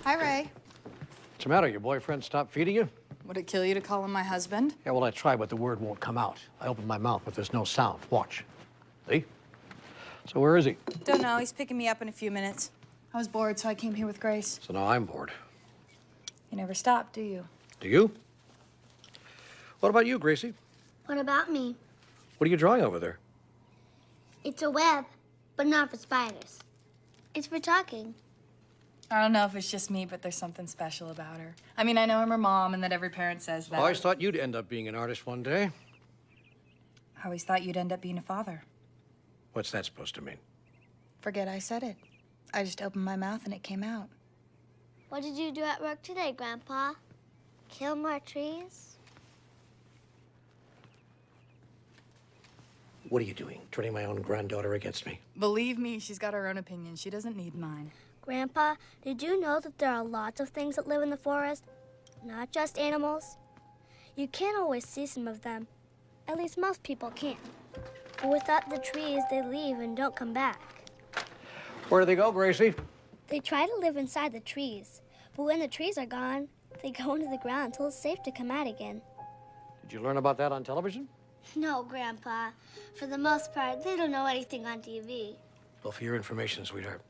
Hi, Ray. What's the matter? Your boyfriend stopped feeding you? Would it kill you to call him my husband? Yeah, well, I tried, but the word won't come out. I opened my mouth, but there's no sound. Watch. See? So where is he? Don't know. He's picking me up in a few minutes. I was bored, so I came here with Grace. So now I'm bored. You never stop, do you? Do you? What about you, Gracie? What about me? What are you drawing over there? It's a web, but not for spiders. It's for talking. I don't know if it's just me, but there's something special about her. I mean, I know I'm her mom and that every parent says that. I always thought you'd end up being an artist one day. I always thought you'd end up being a father. What's that supposed to mean? Forget I said it. I just opened my mouth and it came out. What did you do at work today, Grandpa? Kill more trees? What are you doing? Turning my own granddaughter against me? Believe me, she's got her own opinion. She doesn't need mine. Grandpa, did you know that there are lots of things that live in the forest? Not just animals. You can't always see some of them. At least most people can. But without the trees, they leave and don't come back. Where do they go, Gracie? They try to live inside the trees. But when the trees are gone, they go into the ground until it's safe to come out again. Did you learn about that on television? No, Grandpa. For the most part, they don't know anything on TV. Well, for your information, sweetheart,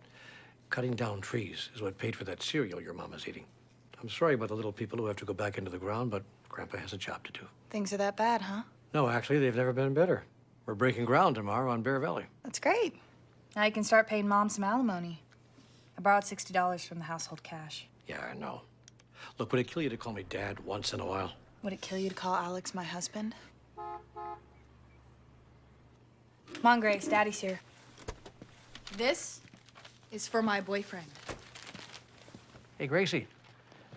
cutting down trees is what paid for that cereal your mama's eating. I'm sorry about the little people who have to go back into the ground, but Grandpa has a job to do. Things are that bad, huh? No, actually, they've never been better. We're breaking ground tomorrow on Bear Valley. That's great. Now you can start paying Mom some alimony. I borrowed $60 from the household cash. Yeah, I know. Look, would it kill you to call me Dad once in a while? Would it kill you to call Alex my husband? Come on, Grace. Daddy's here. This is for my boyfriend. Hey, Gracie,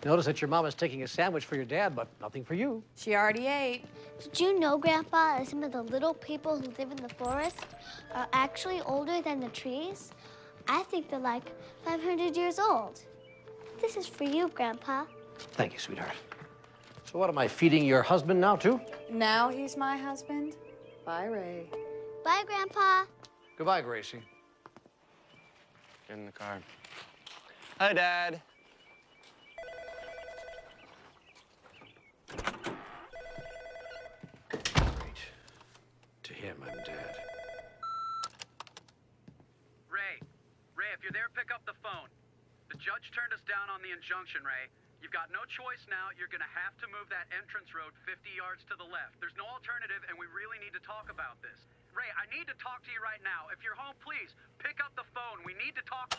notice that your mama's taking a sandwich for your dad, but nothing for you. She already ate. Did you know, Grandpa, that some of the little people who live in the forest are actually older than the trees? I think they're like 500 years old. This is for you, Grandpa. Thank you, sweetheart. So what, am I feeding your husband now, too? Now he's my husband. Bye, Ray. Bye, Grandpa. Goodbye, Gracie. Get in the car. Hi, Dad. Great. To him, I'm Dad. Ray, if you're there, pick up the phone. The judge turned us down on the injunction, Ray. You've got no choice now. You're gonna have to move that entrance road 50 yards to the left. There's no alternative, and we really need to talk about this. Ray, I need to talk to you right now. If you're home, please, pick up the phone. We need to talk.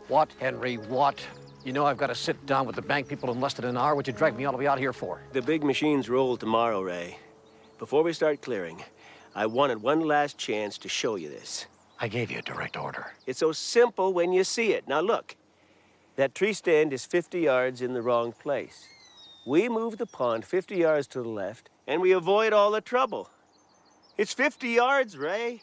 What, Henry, what? You know I've got to sit down with the bank people in less than an hour. What'd you drag me all the way out here for? The big machines roll tomorrow, Ray. Before we start clearing, I wanted one last chance to show you this. I gave you a direct order. It's so simple when you see it. Now look, that tree stand is 50 yards in the wrong place. We move the pond 50 yards to the left, and we avoid all the trouble. It's 50 yards, Ray.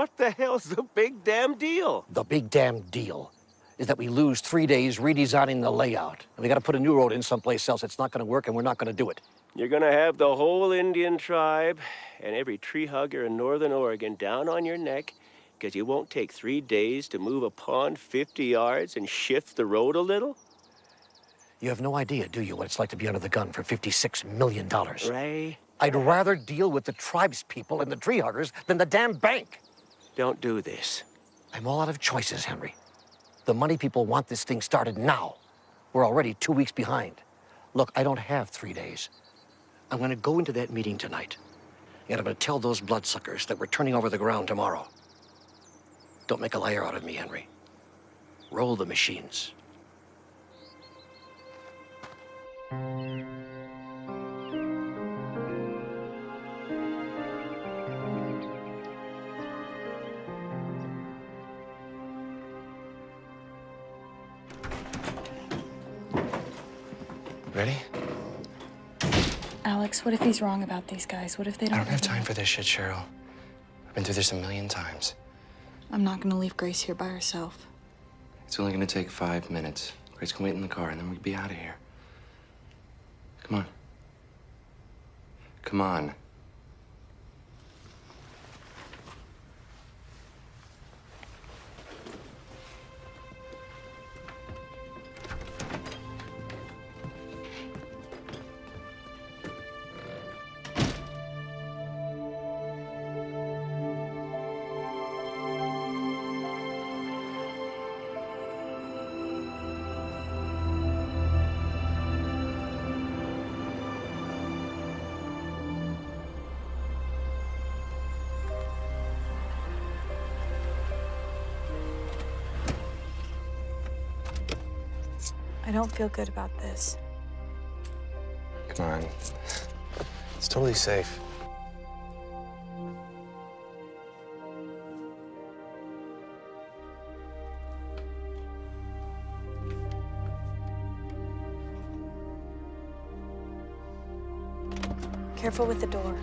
What the hell's the big damn deal? The big damn deal is that we lose 3 days redesigning the layout. And we got to put a new road in someplace else. It's not going to work, and we're not going to do it. You're gonna have the whole Indian tribe and every tree hugger in northern Oregon down on your neck because you won't take 3 days to move a pond 50 yards and shift the road a little? You have no idea, do you, what it's like to be under the gun for $56 million? Ray, I'd rather deal with the tribespeople and the tree huggers than the damn bank. don't do this. I'm all out of choices, Henry. The money people want this thing started now. We're already 2 weeks behind. Look, I don't have 3 days. I'm going to go into that meeting tonight, and I'm going to tell those bloodsuckers that we're turning over the ground tomorrow. Don't make a liar out of me, Henry. Roll the machines. Ready? Alex, what if he's wrong about these guys? What if they don't? I don't have time for this shit, Cheryl. I've been through this a million times. I'm not gonna leave Grace here by herself. It's only gonna take 5 minutes. Grace can wait in the car, and then we'll be out of here. Come on. Come on. I don't feel good about this. Come on. It's totally safe. Careful with the door.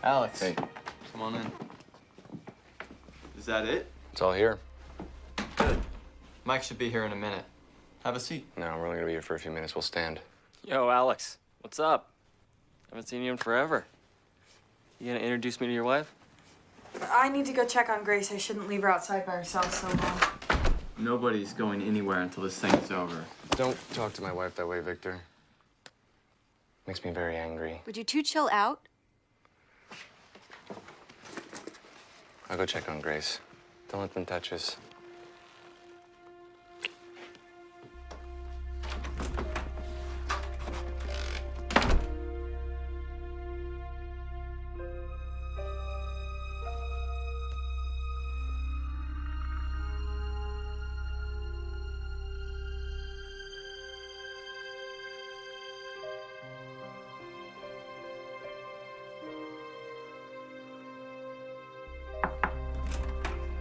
Alex. Hey. Come on in. Is that it? It's all here. Good. Mike should be here in a minute. Have a seat. No, we're only gonna be here for a few minutes. We'll stand. Yo, Alex. What's up? Haven't seen you in forever. You gonna introduce me to your wife? I need to go check on Grace. I shouldn't leave her outside by herself so long. Nobody's going anywhere until this thing's over. Don't talk to my wife that way, Victor. Makes me very angry. Would you two chill out? I'll go check on Grace. Don't let them touch us.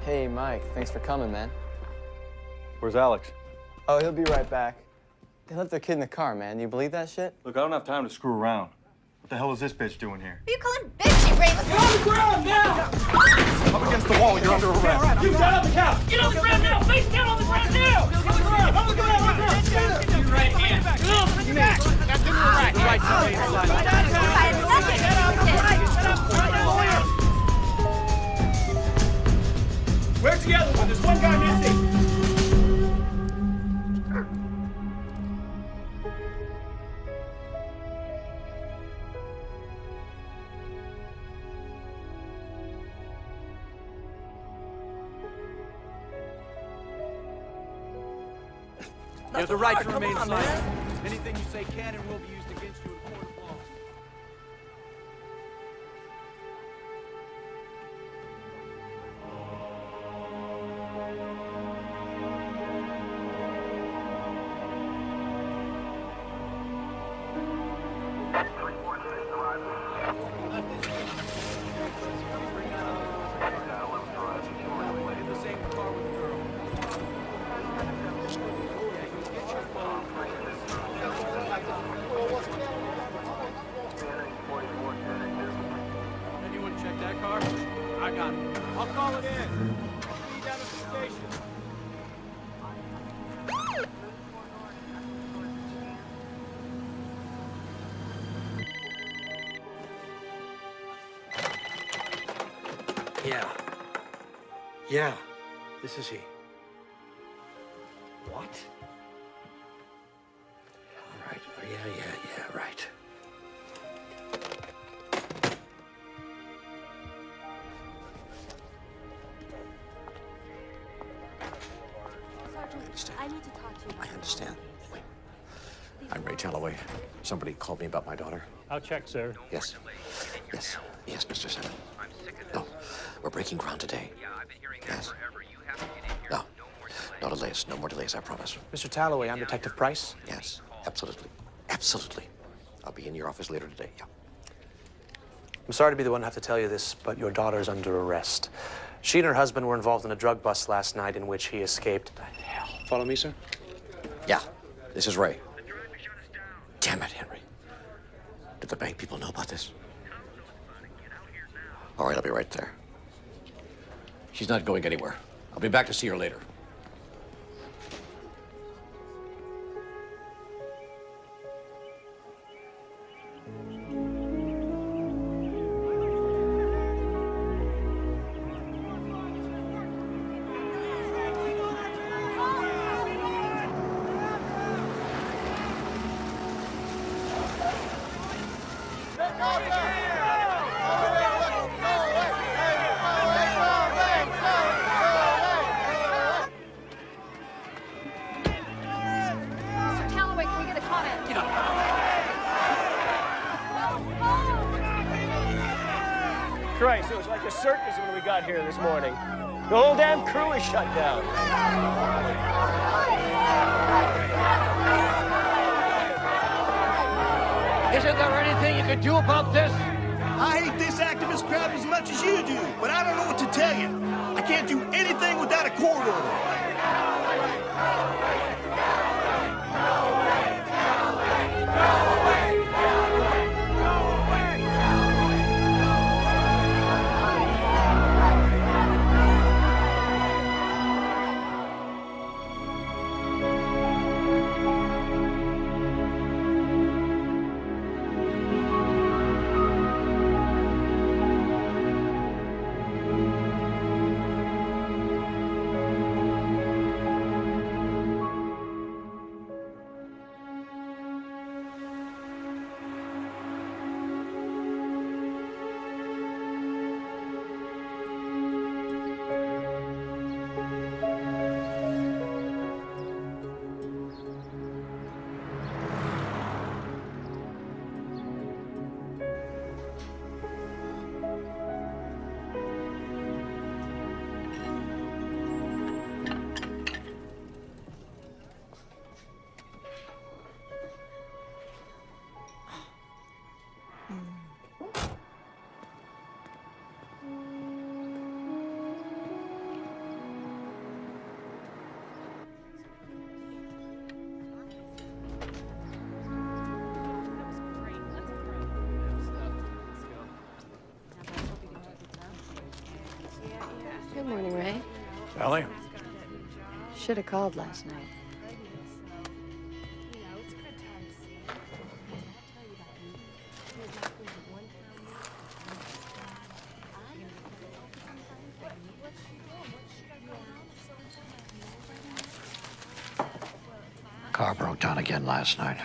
Hey, Mike. Thanks for coming, man. Where's Alex? Oh, he'll be right back. They left their kid in the car, man. You believe that shit? Look, I don't have time to screw around. What the hell is this bitch doing here? What are you calling bitchy, Ray? Let's Get on the ground now! Up against the wall, you're under arrest. You down on the couch! get on the ground now! Face down on the ground now! On the ground! On the ground! On the ground! Right hand. On your back. Now give me the right. We're together, but there's one guy missing. You have the right to remain silent. Anything you say can and will be used against you in a court of law. check that car? I got it. I'll call it in. I'll see you down at the station. Yeah. Yeah. This is he. What? All right. Oh, yeah, right. Sergeant, I need to talk to you. I understand. Wait. I'm Ray Talloway. Somebody called me about my daughter. I'll check, sir. Yes. Yes, Mr. Senator. No, we're breaking ground today. Yes. No delays. No more delays, I promise. Mr. Talloway, I'm Detective Price. Yes, absolutely. Absolutely. I'll be in your office later today, yeah. I'm sorry to be the one to have to tell you this, but your daughter's under arrest. She and her husband were involved in a drug bust last night in which he escaped. The hell. Follow me, sir? Yeah, this is Ray. Damn it, Henry. Did the bank people know about this? All right, I'll be right there. She's not going anywhere. I'll be back to see her later. Christ, it was like a circus when we got here this morning. The whole damn crew is shut down. Isn't there anything you can do about this? I hate this activist crowd as much as you do, but I don't know what to tell you. I can't do anything without a court order. Good morning, Ray. Sally? Should have called last night. Car broke down again last night.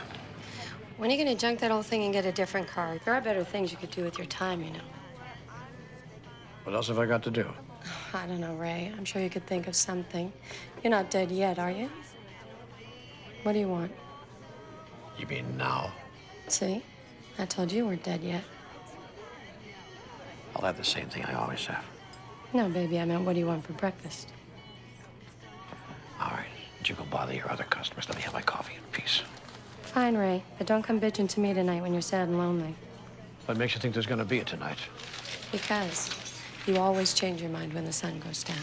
When are you going to junk that whole thing and get a different car? There are better things you could do with your time, you know. What else have I got to do? I don't know, Ray. I'm sure you could think of something. You're not dead yet, are you? What do you want? You mean now? See? I told you weren't dead yet. I'll have the same thing I always have. No, baby, I meant what do you want for breakfast? All right, you go bother your other customers. Let me have my coffee in peace. Fine, Ray, but don't come bitching to me tonight when you're sad and lonely. What makes you think there's going to be a tonight? Because you always change your mind when the sun goes down.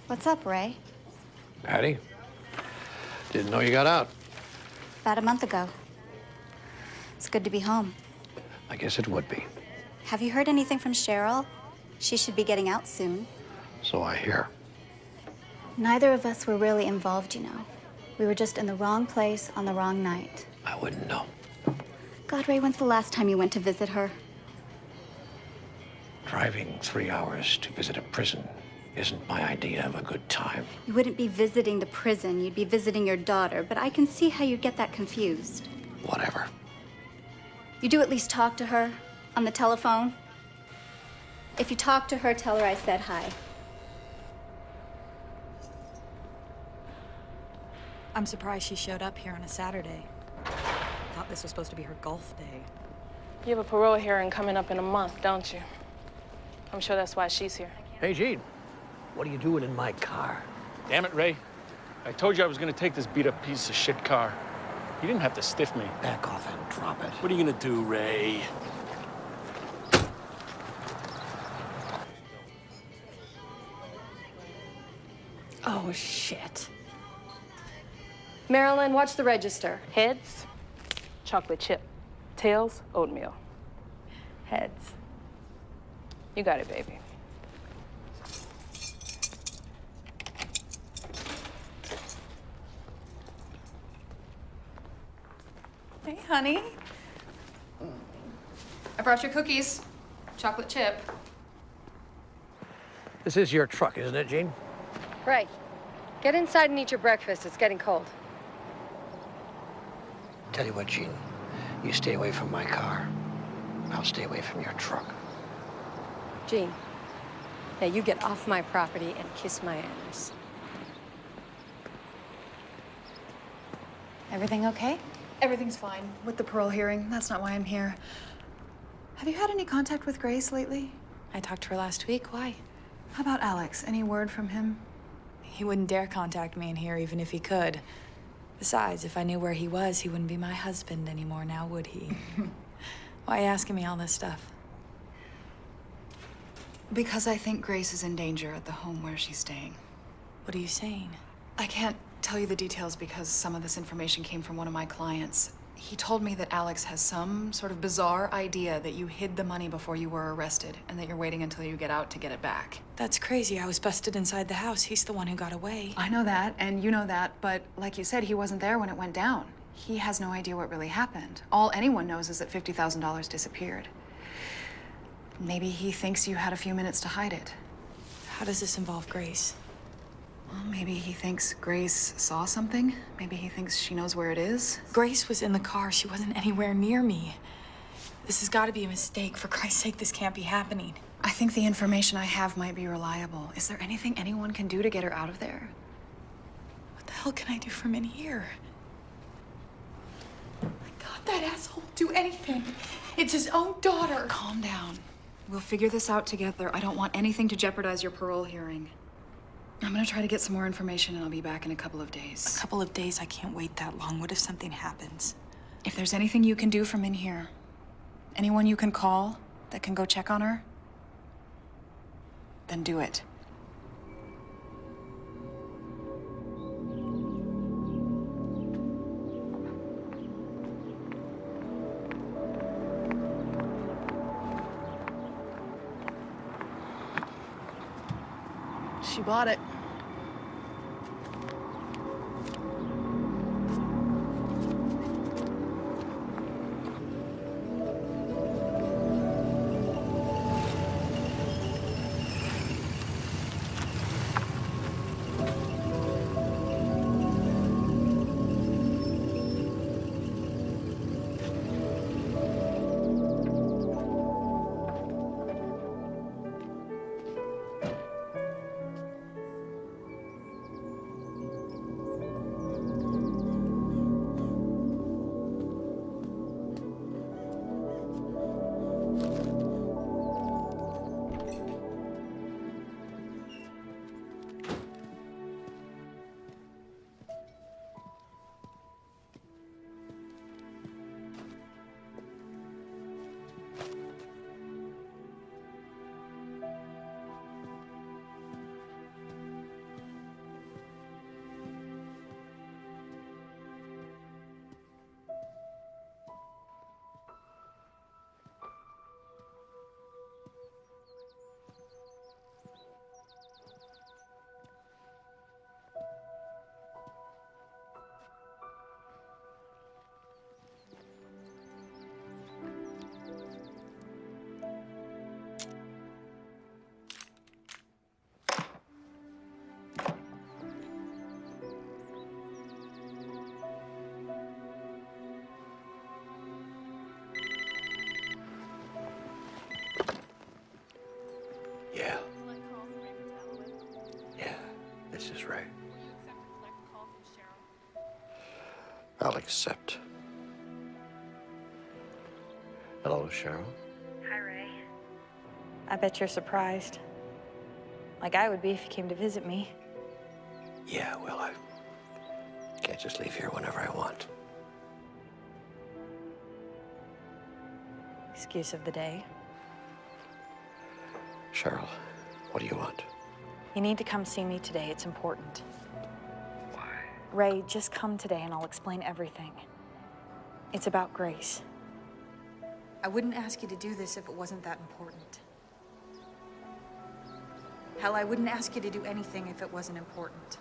What's up, Ray? Patty? Didn't know you got out. About a month ago. It's good to be home. I guess it would be. Have you heard anything from Cheryl? She should be getting out soon. So I hear. Neither of us were really involved, you know. We were just in the wrong place on the wrong night. I wouldn't know. God, Ray, when's the last time you went to visit her? Driving 3 hours to visit a prison isn't my idea of a good time. You wouldn't be visiting the prison, you'd be visiting your daughter, but I can see how you'd get that confused. Whatever. You do at least talk to her on the telephone? If you talk to her, tell her I said hi. I'm surprised she showed up here on a Saturday. Thought this was supposed to be her golf day. You have a parole hearing coming up in a month, don't you? I'm sure that's why she's here. Hey, Gene. What are you doing in my car? Damn it, Ray. I told you I was gonna take this beat-up piece of shit car. You didn't have to stiff me. Back off and drop it. What are you gonna do, Ray? Oh, shit. Marilyn, watch the register. Heads, chocolate chip. Tails, oatmeal. Heads. You got it, baby. Hey, honey. I brought your cookies. Chocolate chip. This is your truck, isn't it, Gene? Ray, get inside and eat your breakfast. It's getting cold. Tell you what, Gene. You stay away from my car. I'll stay away from your truck. Gene, now you get off my property and kiss my ass. Everything okay? Everything's fine with the parole hearing. That's not why I'm here. Have you had any contact with Grace lately? I talked to her last week. Why? How about Alex? Any word from him? He wouldn't dare contact me in here, even if he could. Besides, if I knew where he was, he wouldn't be my husband anymore now, would he? Why are you asking me all this stuff? Because I think Grace is in danger at the home where she's staying. What are you saying? I can't tell you the details because some of this information came from one of my clients. He told me that Alex has some sort of bizarre idea that you hid the money before you were arrested and that you're waiting until you get out to get it back. That's crazy. I was busted inside the house. He's the one who got away. I know that, and you know that, but like you said, he wasn't there when it went down. He has no idea what really happened. All anyone knows is that $50,000 disappeared. Maybe he thinks you had a few minutes to hide it. How does this involve Grace? Well, maybe he thinks Grace saw something. Maybe he thinks she knows where it is. Grace was in the car. She wasn't anywhere near me. This has got to be a mistake. For Christ's sake, this can't be happening. I think the information I have might be reliable. Is there anything anyone can do to get her out of there? What the hell can I do from in here? My God, that asshole will do anything. It's his own daughter. Calm down. We'll figure this out together. I don't want anything to jeopardize your parole hearing. I'm gonna try to get some more information and I'll be back in a couple of days. A couple of days? I can't wait that long. What if something happens? If there's anything you can do from in here, anyone you can call that can go check on her, then do it. She bought it. Except. Hello, Cheryl. Hi, Ray. I bet you're surprised. Like I would be if you came to visit me. Yeah, well, I can't just leave here whenever I want. Excuse of the day. Cheryl, what do you want? You need to come see me today. It's important. Why? Ray, just come today and I'll explain everything. It's about Grace. I wouldn't ask you to do this if it wasn't that important. Hell, I wouldn't ask you to do anything if it wasn't important.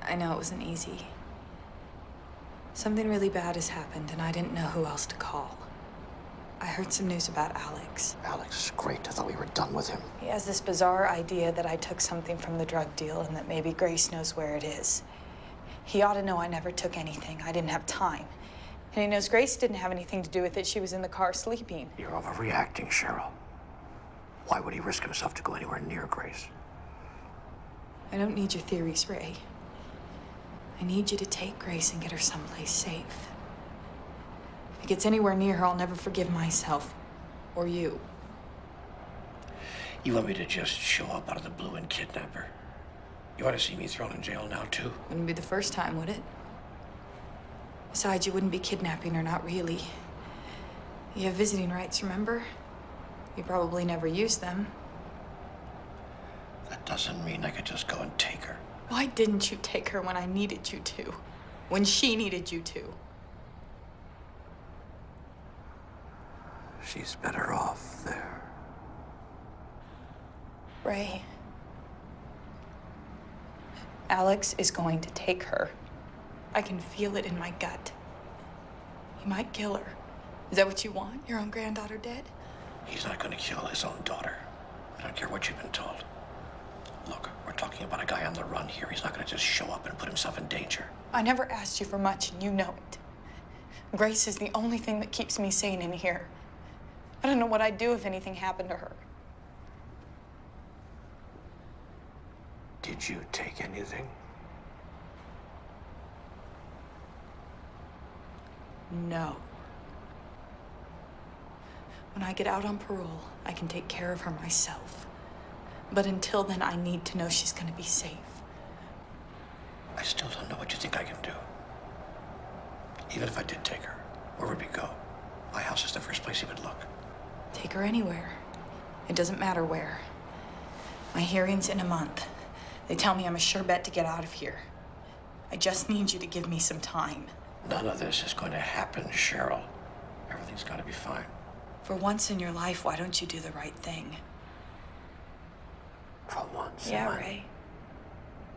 I know it wasn't easy. Something really bad has happened, and I didn't know who else to call. I heard some news about Alex. Alex is great. I thought we were done with him. He has this bizarre idea that I took something from the drug deal and that maybe Grace knows where it is. He ought to know I never took anything. I didn't have time. And he knows Grace didn't have anything to do with it. She was in the car sleeping. You're overreacting, Cheryl. Why would he risk himself to go anywhere near Grace? I don't need your theories, Ray. I need you to take Grace and get her someplace safe. If it gets anywhere near her, I'll never forgive myself. Or you. You want me to just show up out of the blue and kidnap her? You want to see me thrown in jail now, too? Wouldn't be the first time, would it? Besides, you wouldn't be kidnapping her, not really. You have visiting rights, remember? You probably never used them. That doesn't mean I could just go and take her. Why didn't you take her when I needed you to? When she needed you to? She's better off there. Ray. Alex is going to take her. I can feel it in my gut. He might kill her. Is that what you want? Your own granddaughter dead? He's not going to kill his own daughter. I don't care what you've been told. Look, we're talking about a guy on the run here. He's not going to just show up and put himself in danger. I never asked you for much, and you know it. Grace is the only thing that keeps me sane in here. I don't know what I'd do if anything happened to her. Did you take anything? No. When I get out on parole, I can take care of her myself. But until then, I need to know she's going to be safe. I still don't know what you think I can do. Even if I did take her, where would we go? My house is the first place he would look. Take her anywhere. It doesn't matter where. My hearing's in a month. They tell me I'm a sure bet to get out of here. I just need you to give me some time. None of this is going to happen, Cheryl. Everything's going to be fine. For once in your life, why don't you do the right thing? For once? Yeah, Ray.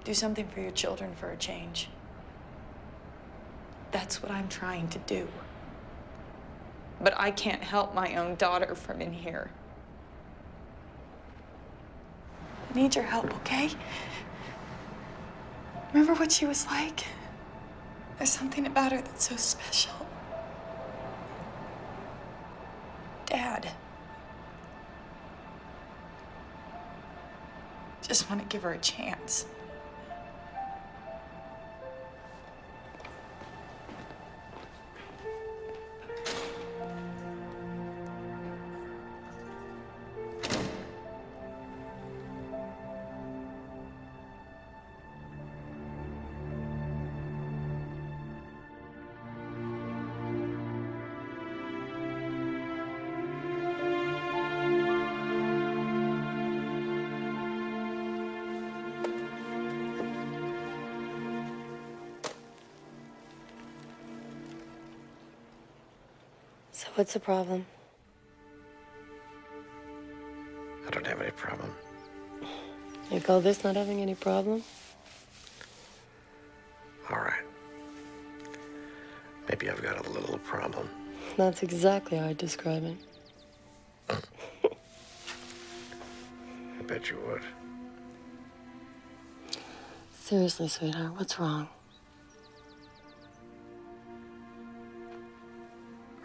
Do something for your children for a change. That's what I'm trying to do. But I can't help my own daughter from in here. I need your help, okay? Remember what she was like? There's something about her that's so special. Dad. Just want to give her a chance. What's the problem? I don't have any problem. You call this not having any problem? All right. Maybe I've got a little problem. That's exactly how I'd describe it. I bet you would. Seriously, sweetheart, what's wrong?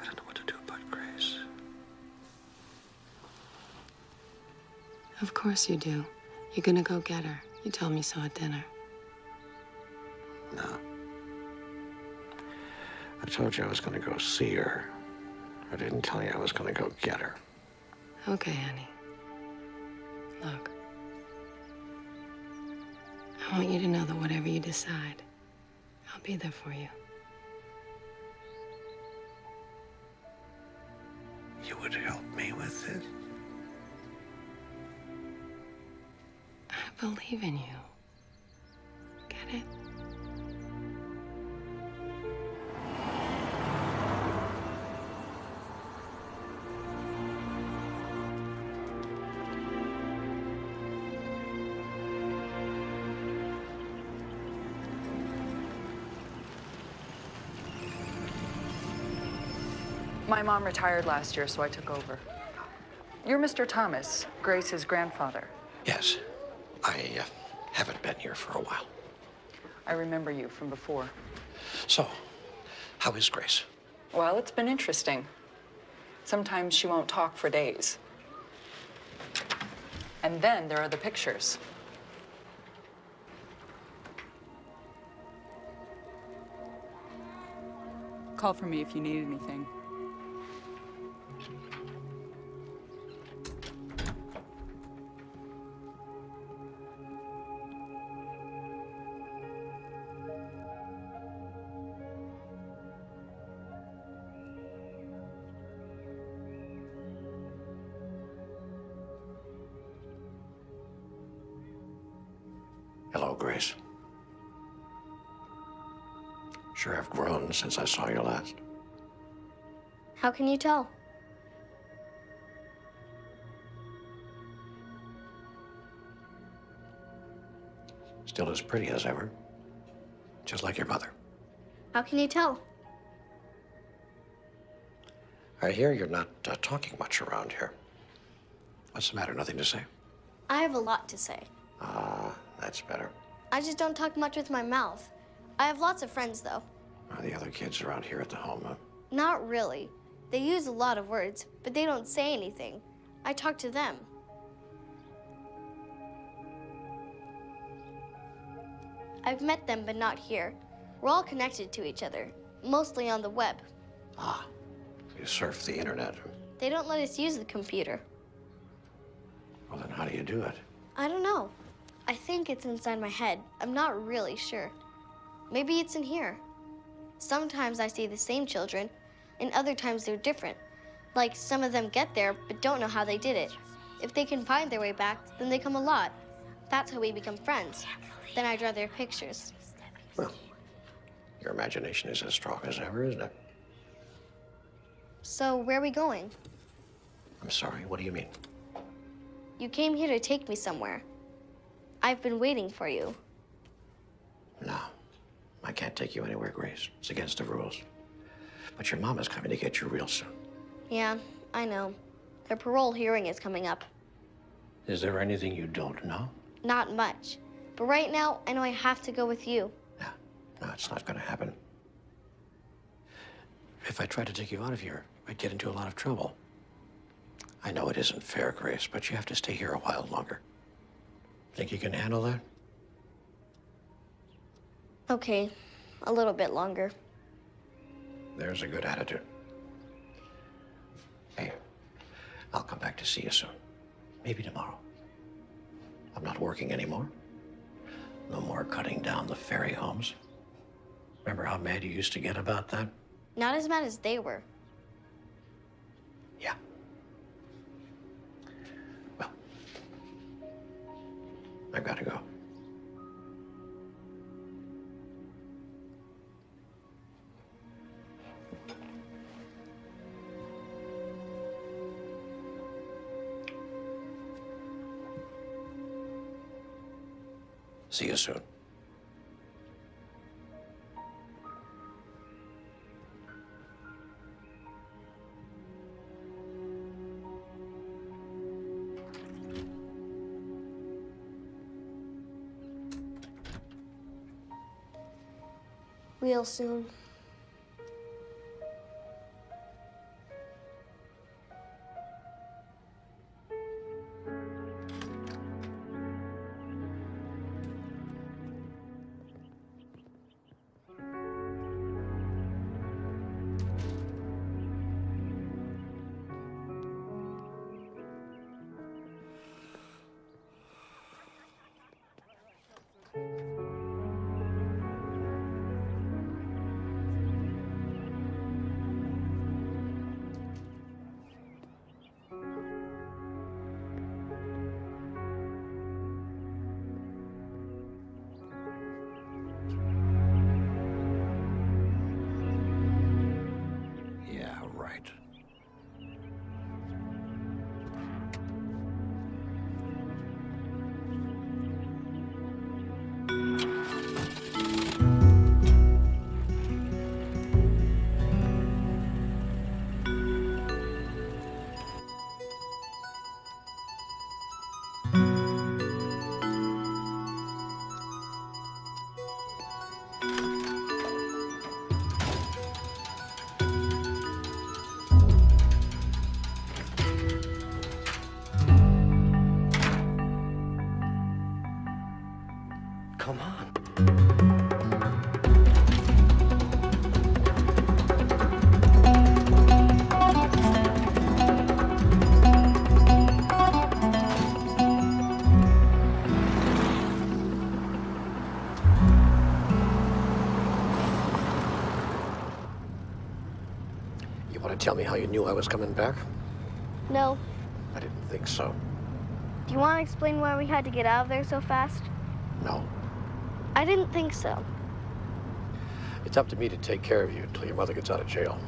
I don't know what to do about Grace. Of course you do. You're gonna go get her. You told me so at dinner. No. I told you I was going to go see her. I didn't tell you I was going to go get her. Okay, honey. Look. I want you to know that whatever you decide, I'll be there for you. You would help me with this? I believe in you. Get it? My mom retired last year, so I took over. You're Mr. Thomas, Grace's grandfather. Yes. I haven't been here for a while. I remember you from before. So, how is Grace? Well, it's been interesting. Sometimes she won't talk for days. And then there are the pictures. Call for me if you need anything. Hello, Grace. Sure have grown since I saw you last. How can you tell? Still as pretty as ever. Just like your mother. How can you tell? I hear you're not talking much around here. What's the matter? Nothing to say? I have a lot to say. Ah, that's better. I just don't talk much with my mouth. I have lots of friends, though. Are the other kids around here at the home, huh? Not really. They use a lot of words, but they don't say anything. I talk to them. I've met them, but not here. We're all connected to each other, mostly on the web. Ah, you surf the internet. They don't let us use the computer. Well, then how do you do it? I don't know. I think it's inside my head. I'm not really sure. Maybe it's in here. Sometimes I see the same children, and other times they're different. Like some of them get there, but don't know how they did it. If they can find their way back, then they come a lot. That's how we become friends. Then I draw their pictures. Well, your imagination is as strong as ever, isn't it? So where are we going? I'm sorry, what do you mean? You came here to take me somewhere. I've been waiting for you. No, I can't take you anywhere, Grace. It's against the rules. But your mom is coming to get you real soon. Yeah, I know. Her parole hearing is coming up. Is there anything you don't know? Not much. But right now, I know I have to go with you. No, it's not going to happen. If I tried to take you out of here, I'd get into a lot of trouble. I know it isn't fair, Grace, but you have to stay here a while longer. Think you can handle that? Okay, a little bit longer. There's a good attitude. Hey, I'll come back to see you soon. Maybe tomorrow. I'm not working anymore. No more cutting down the ferry homes. Remember how mad you used to get about that? Not as mad as they were. Yeah. Well, I've got to go. See you soon. Real soon. Come on. You want to tell me how you knew I was coming back? No. I didn't think so. Do you want to explain why we had to get out of there so fast? No. I didn't think so. It's up to me to take care of you until your mother gets out of jail.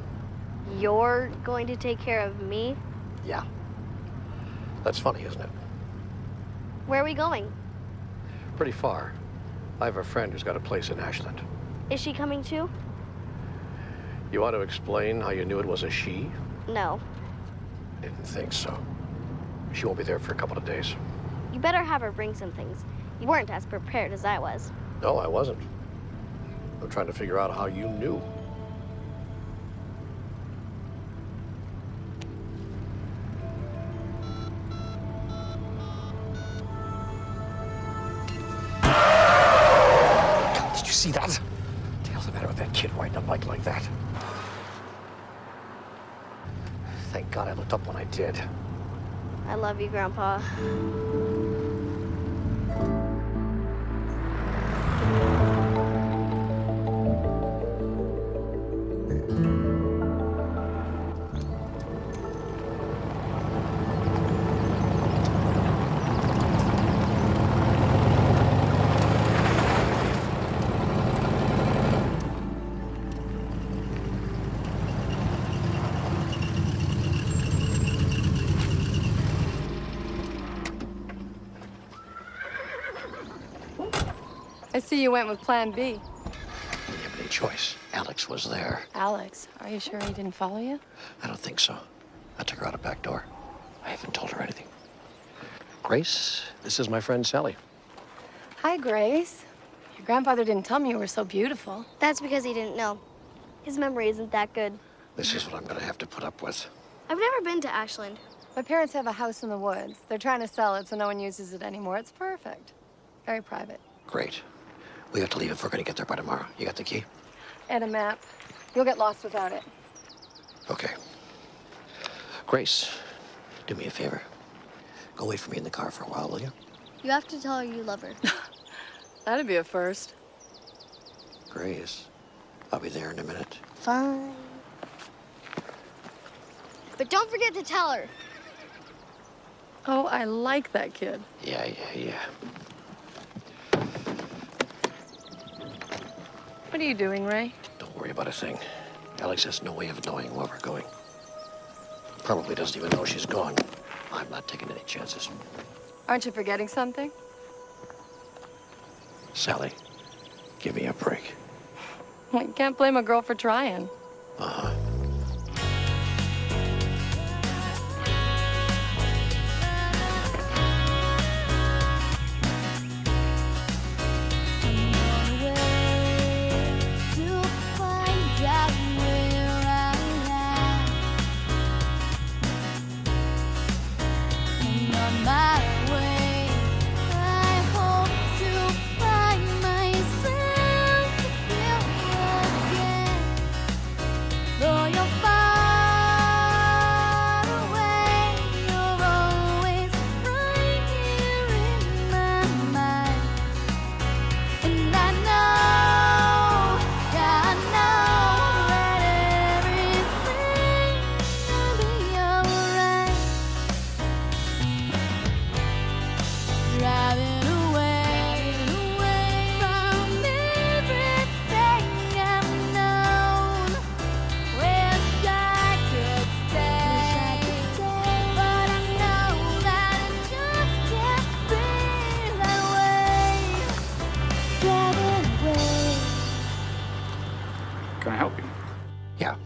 You're going to take care of me? Yeah. That's funny, isn't it? Where are we going? Pretty far. I have a friend who's got a place in Ashland. Is she coming too? You want to explain how you knew it was a she? No. I didn't think so. She won't be there for a couple of days. You better have her bring some things. You weren't as prepared as I was. No, I wasn't. I'm trying to figure out how you knew. God, did you see that? What the hell's the matter with that kid riding a bike like that? Thank God I looked up when I did. I love you, Grandpa. I see you went with Plan B. I didn't have any choice. Alex was there. Alex, are you sure he didn't follow you? I don't think so. I took her out a back door. I haven't told her anything. Grace, this is my friend Sally. Hi, Grace. Your grandfather didn't tell me you were so beautiful. That's because he didn't know. His memory isn't that good. This is what I'm gonna have to put up with. I've never been to Ashland. My parents have a house in the woods. They're trying to sell it so no one uses it anymore. It's perfect. Very private. Great. We have to leave if we're gonna get there by tomorrow. You got the key? And a map. You'll get lost without it. Okay. Grace, do me a favor. Go wait for me in the car for a while, will you? You have to tell her you love her. That'd be a first. Grace, I'll be there in a minute. Fine. But don't forget to tell her. Oh, I like that kid. Yeah. What are you doing, Ray? Don't worry about a thing. Alex has no way of knowing where we're going. Probably doesn't even know she's gone. I'm not taking any chances. Aren't you forgetting something? Sally, give me a break. I can't blame a girl for trying. Uh-huh. Can I help you? Yeah.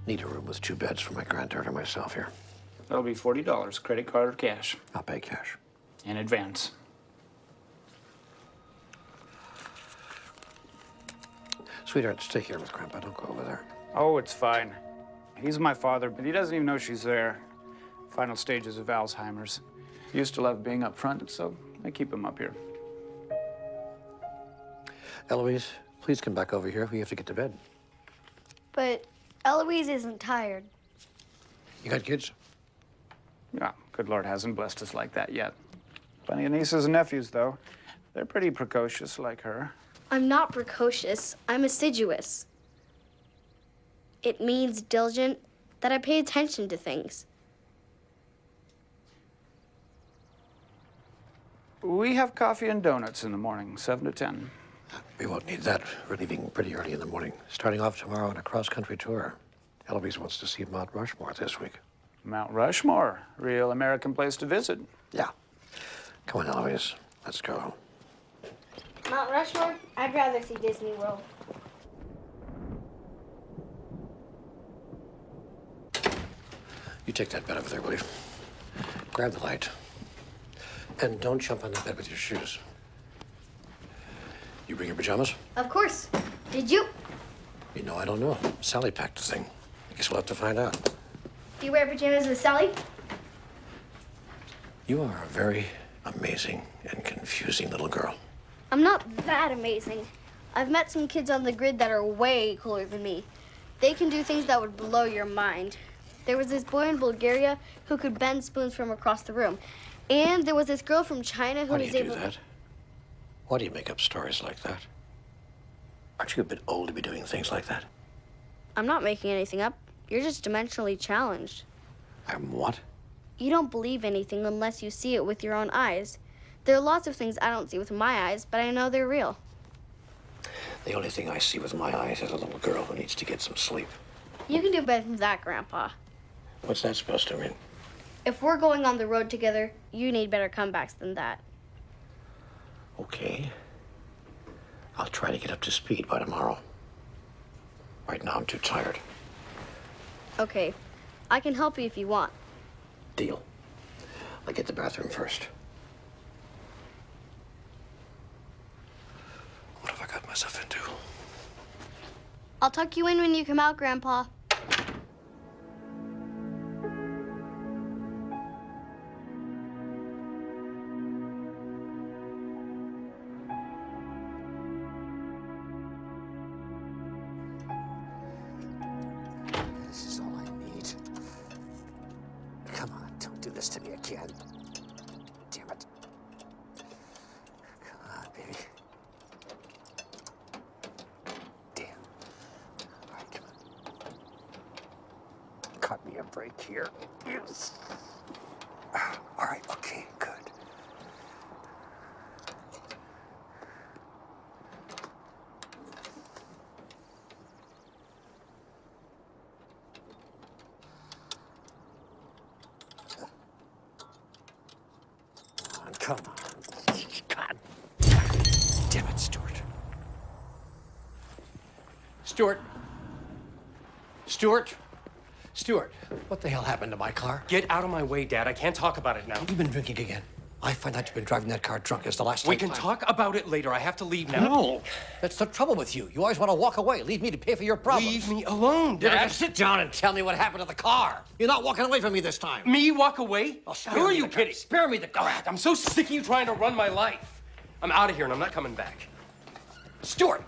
Need a room with 2 beds for my granddaughter and myself here. That'll be $40, credit card or cash. I'll pay cash. In advance. Sweetheart, stay here with Grandpa. Don't go over there. Oh, it's fine. He's my father, but he doesn't even know she's there. Final stages of Alzheimer's. He used to love being up front, so I keep him up here. Eloise, please come back over here. We have to get to bed. But Eloise isn't tired. You got kids? Yeah, good Lord hasn't blessed us like that yet. Plenty of nieces and nephews, though. They're pretty precocious like her. I'm not precocious. I'm assiduous. It means diligent, that I pay attention to things. We have coffee and donuts in the morning, 7 to 10. We won't need that. We're leaving pretty early in the morning. Starting off tomorrow on a cross-country tour. Eloise wants to see Mount Rushmore this week. Mount Rushmore, real American place to visit. Yeah. Come on, Eloise. Let's go. Mount Rushmore? I'd rather see Disney World. You take that bed over there, will you? Grab the light. And don't jump on the bed with your shoes. You bring your pajamas? Of course. Did you? You know, I don't know. Sally packed the thing. I guess we'll have to find out. Do you wear pajamas with Sally? You are a very amazing and confusing little girl. I'm not that amazing. I've met some kids on the grid that are way cooler than me. They can do things that would blow your mind. There was this boy in Bulgaria who could bend spoons from across the room. And there was this girl from China who Why do was you able do that? Why do you make up stories like that? Aren't you a bit old to be doing things like that? I'm not making anything up. You're just dimensionally challenged. I'm what? You don't believe anything unless you see it with your own eyes. There are lots of things I don't see with my eyes, but I know they're real. The only thing I see with my eyes is a little girl who needs to get some sleep. You can do better than that, Grandpa. What's that supposed to mean? If we're going on the road together, you need better comebacks than that. Okay. I'll try to get up to speed by tomorrow. Right now, I'm too tired. Okay. I can help you if you want. Deal. I'll get the bathroom first. What have I got myself into? I'll tuck you in when you come out, Grandpa. This is all I need. Come on, don't do this to me again. Damn it. Come on, baby. Damn. All right, come on. Cut me a break here. Yes. All right, okay, good. Come on. God damn it. God, Stuart. Stuart. Stuart. Stuart, what the hell happened to my car? Get out of my way, Dad. I can't talk about it now. You've been drinking again. I find out you've been driving that car drunk as the last time. We can talk about it later. I have to leave now. No. That's the trouble with you. You always want to walk away. Leave me to pay for your problems. Leave me alone, You're Dad. gonna sit down and tell me what happened to the car. You're not walking away from me this time. Me walk away? Who are you kidding? Spare me the crap. I'm so sick of you trying to run my life. I'm out of here and I'm not coming back. Stuart!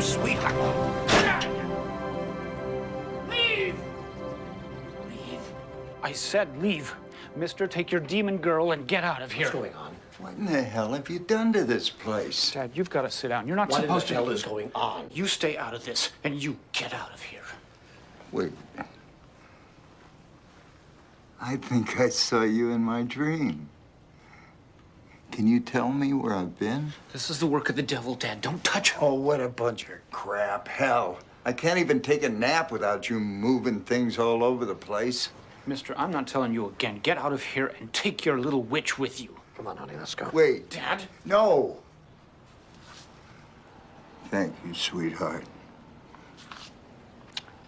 Sweetheart. Leave! Leave. I said leave. Mister, take your demon girl and get out of here. What's going on? What in the hell have you done to this place? Dad, you've got to sit down. You're not What supposed the to. hell is going on? You stay out of this, and you get out of here. Wait. I think I saw you in my dream. Can you tell me where I've been? This is the work of the devil, Dad. Don't touch her. Oh, what a bunch of crap. Hell, I can't even take a nap without you moving things all over the place. Mister, I'm not telling you again. Get out of here and take your little witch with you. Come on, honey, let's go. Wait. Dad? No. Thank you, sweetheart.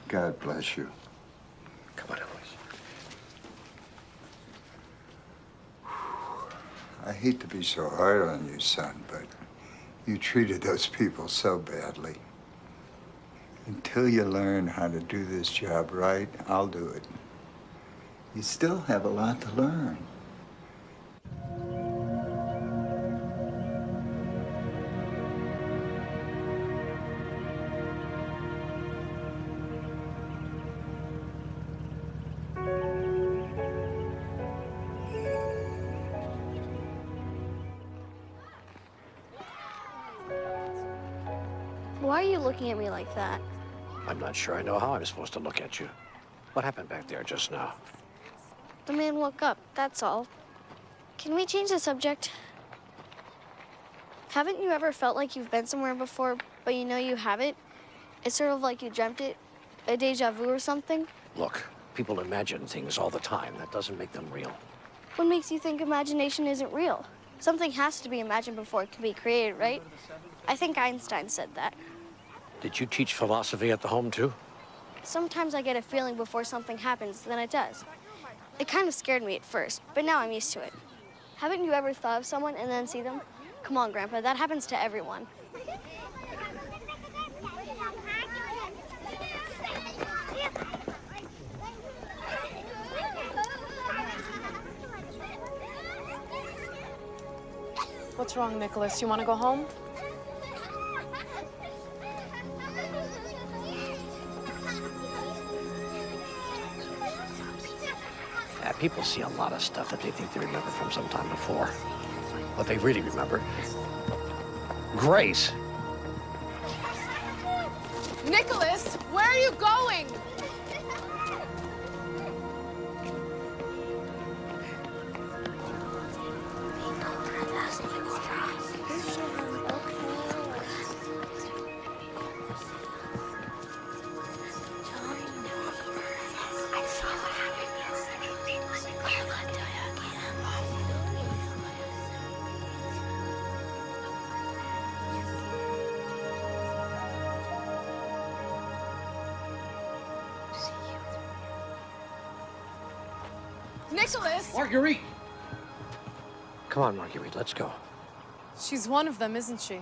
God bless you. Come on, Ellis. I hate to be so hard on you, son, but you treated those people so badly. Until you learn how to do this job right, I'll do it. You still have a lot to learn. Why are you looking at me like that? I'm not sure I know how I'm supposed to look at you. What happened back there just now? The man woke up, that's all. Can we change the subject? Haven't you ever felt like you've been somewhere before, but you know you haven't? It's sort of like you dreamt it, a deja vu or something. Look, people imagine things all the time. That doesn't make them real. What makes you think imagination isn't real? Something has to be imagined before it can be created, right? I think Einstein said that. Did you teach philosophy at the home, too? Sometimes I get a feeling before something happens, then it does. It kind of scared me at first, but now I'm used to it. Haven't you ever thought of someone and then see them? Come on, Grandpa, that happens to everyone. What's wrong, Nicholas? You want to go home? Yeah, people see a lot of stuff that they think they remember from some time before. What they really remember. Grace. Nicholas, where are you going? Nicholas! Marguerite! Come on, Marguerite, let's go. She's one of them, isn't she?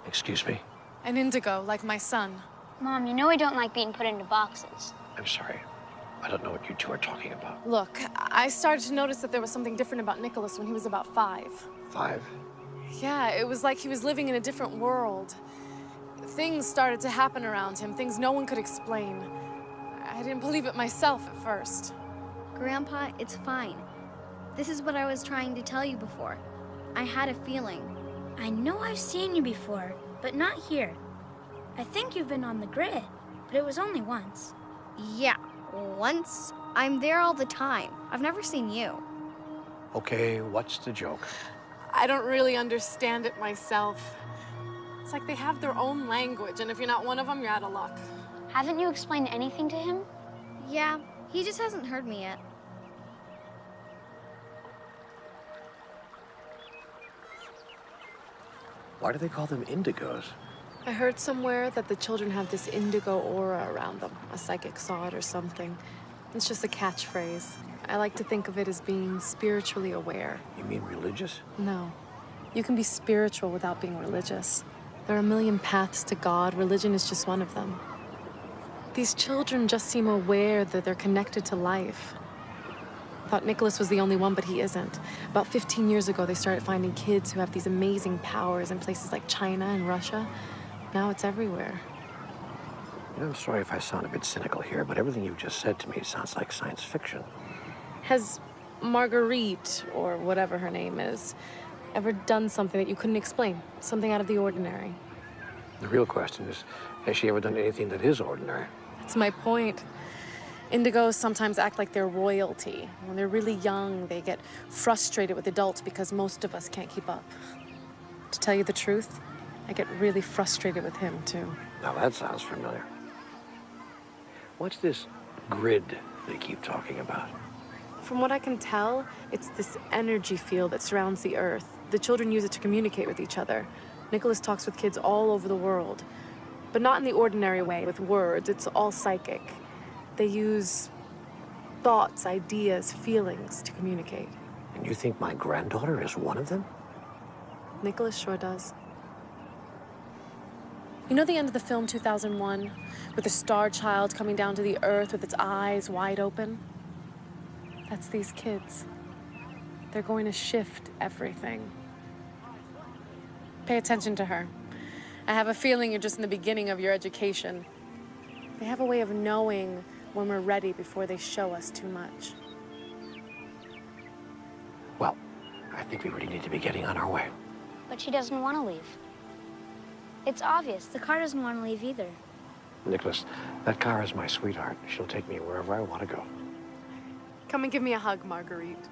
Excuse me? An Indigo, like my son. Mom, you know I don't like being put into boxes. I'm sorry. I don't know what you two are talking about. Look, I started to notice that there was something different about Nicholas when he was about 5. 5? Yeah, it was like he was living in a different world. Things started to happen around him, things no one could explain. I didn't believe it myself at first. Grandpa, it's fine. This is what I was trying to tell you before. I had a feeling. I know I've seen you before, but not here. I think you've been on the grid, but it was only once. Yeah, once. I'm there all the time. I've never seen you. Okay, what's the joke? I don't really understand it myself. It's like they have their own language, and if you're not one of them, you're out of luck. Haven't you explained anything to him? Yeah, he just hasn't heard me yet. Why do they call them indigos? I heard somewhere that the children have this indigo aura around them. A psychic saw it or something. It's just a catchphrase. I like to think of it as being spiritually aware. You mean religious? No. You can be spiritual without being religious. There are a million paths to God. Religion is just one of them. These children just seem aware that they're connected to life. I thought Nicholas was the only one, but he isn't. About 15 years ago, they started finding kids who have these amazing powers in places like China and Russia. Now it's everywhere. You know, I'm sorry if I sound a bit cynical here, but everything you've just said to me sounds like science fiction. Has Marguerite, or whatever her name is, ever done something that you couldn't explain? Something out of the ordinary? The real question is, has she ever done anything that is ordinary? That's my point. Indigos sometimes act like they're royalty. When they're really young, they get frustrated with adults because most of us can't keep up. To tell you the truth, I get really frustrated with him, too. Now that sounds familiar. What's this grid they keep talking about? From what I can tell, it's this energy field that surrounds the Earth. The children use it to communicate with each other. Nicholas talks with kids all over the world, but not in the ordinary way with words. It's all psychic. They use thoughts, ideas, feelings to communicate. And you think my granddaughter is one of them? Nicholas sure does. You know the end of the film 2001, with the star child coming down to the Earth with its eyes wide open? That's these kids. They're going to shift everything. Pay attention to her. I have a feeling you're just in the beginning of your education. They have a way of knowing when we're ready before they show us too much. Well, I think we really need to be getting on our way. But she doesn't want to leave. It's obvious. The car doesn't want to leave either. Nicholas, that car is my sweetheart. She'll take me wherever I want to go. Come and give me a hug, Marguerite.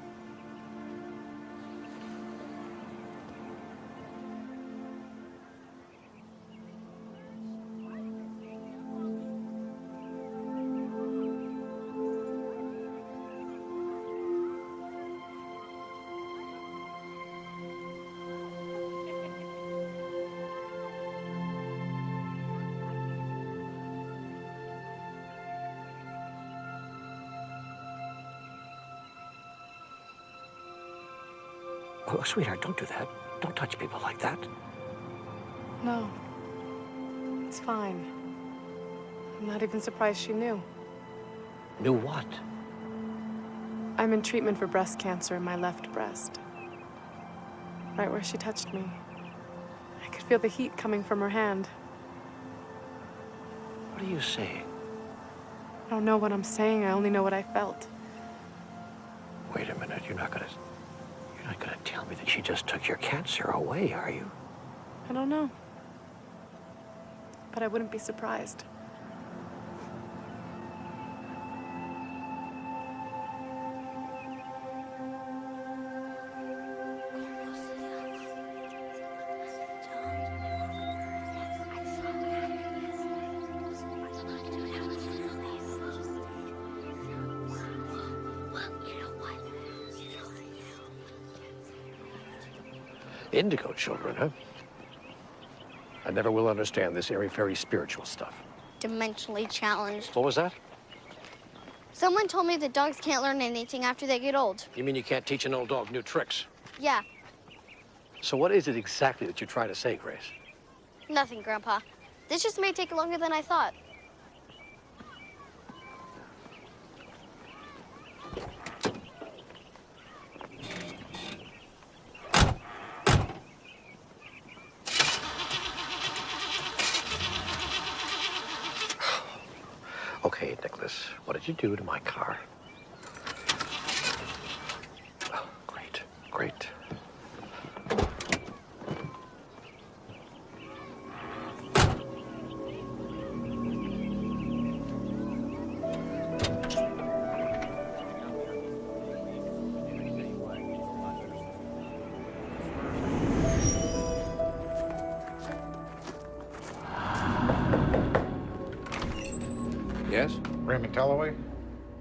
Oh, sweetheart, don't do that. Don't touch people like that. No. It's fine. I'm not even surprised she knew. Knew what? I'm in treatment for breast cancer in my left breast. Right where she touched me. I could feel the heat coming from her hand. What are you saying? I don't know what I'm saying. I only know what I felt. Wait a minute. You're not gonna tell me that she just took your cancer away, are you? I don't know. But I wouldn't be surprised. Indigo children, huh? I never will understand this airy-fairy spiritual stuff. Dimensionally challenged. What was that? Someone told me that dogs can't learn anything after they get old. You mean you can't teach an old dog new tricks? Yeah, So what is it exactly that you're trying to say, Grace? nothing, Grandpa. This just may take longer than I thought. like this. What did you do to my car? Oh, great, great. Yes? Raymond Talloway?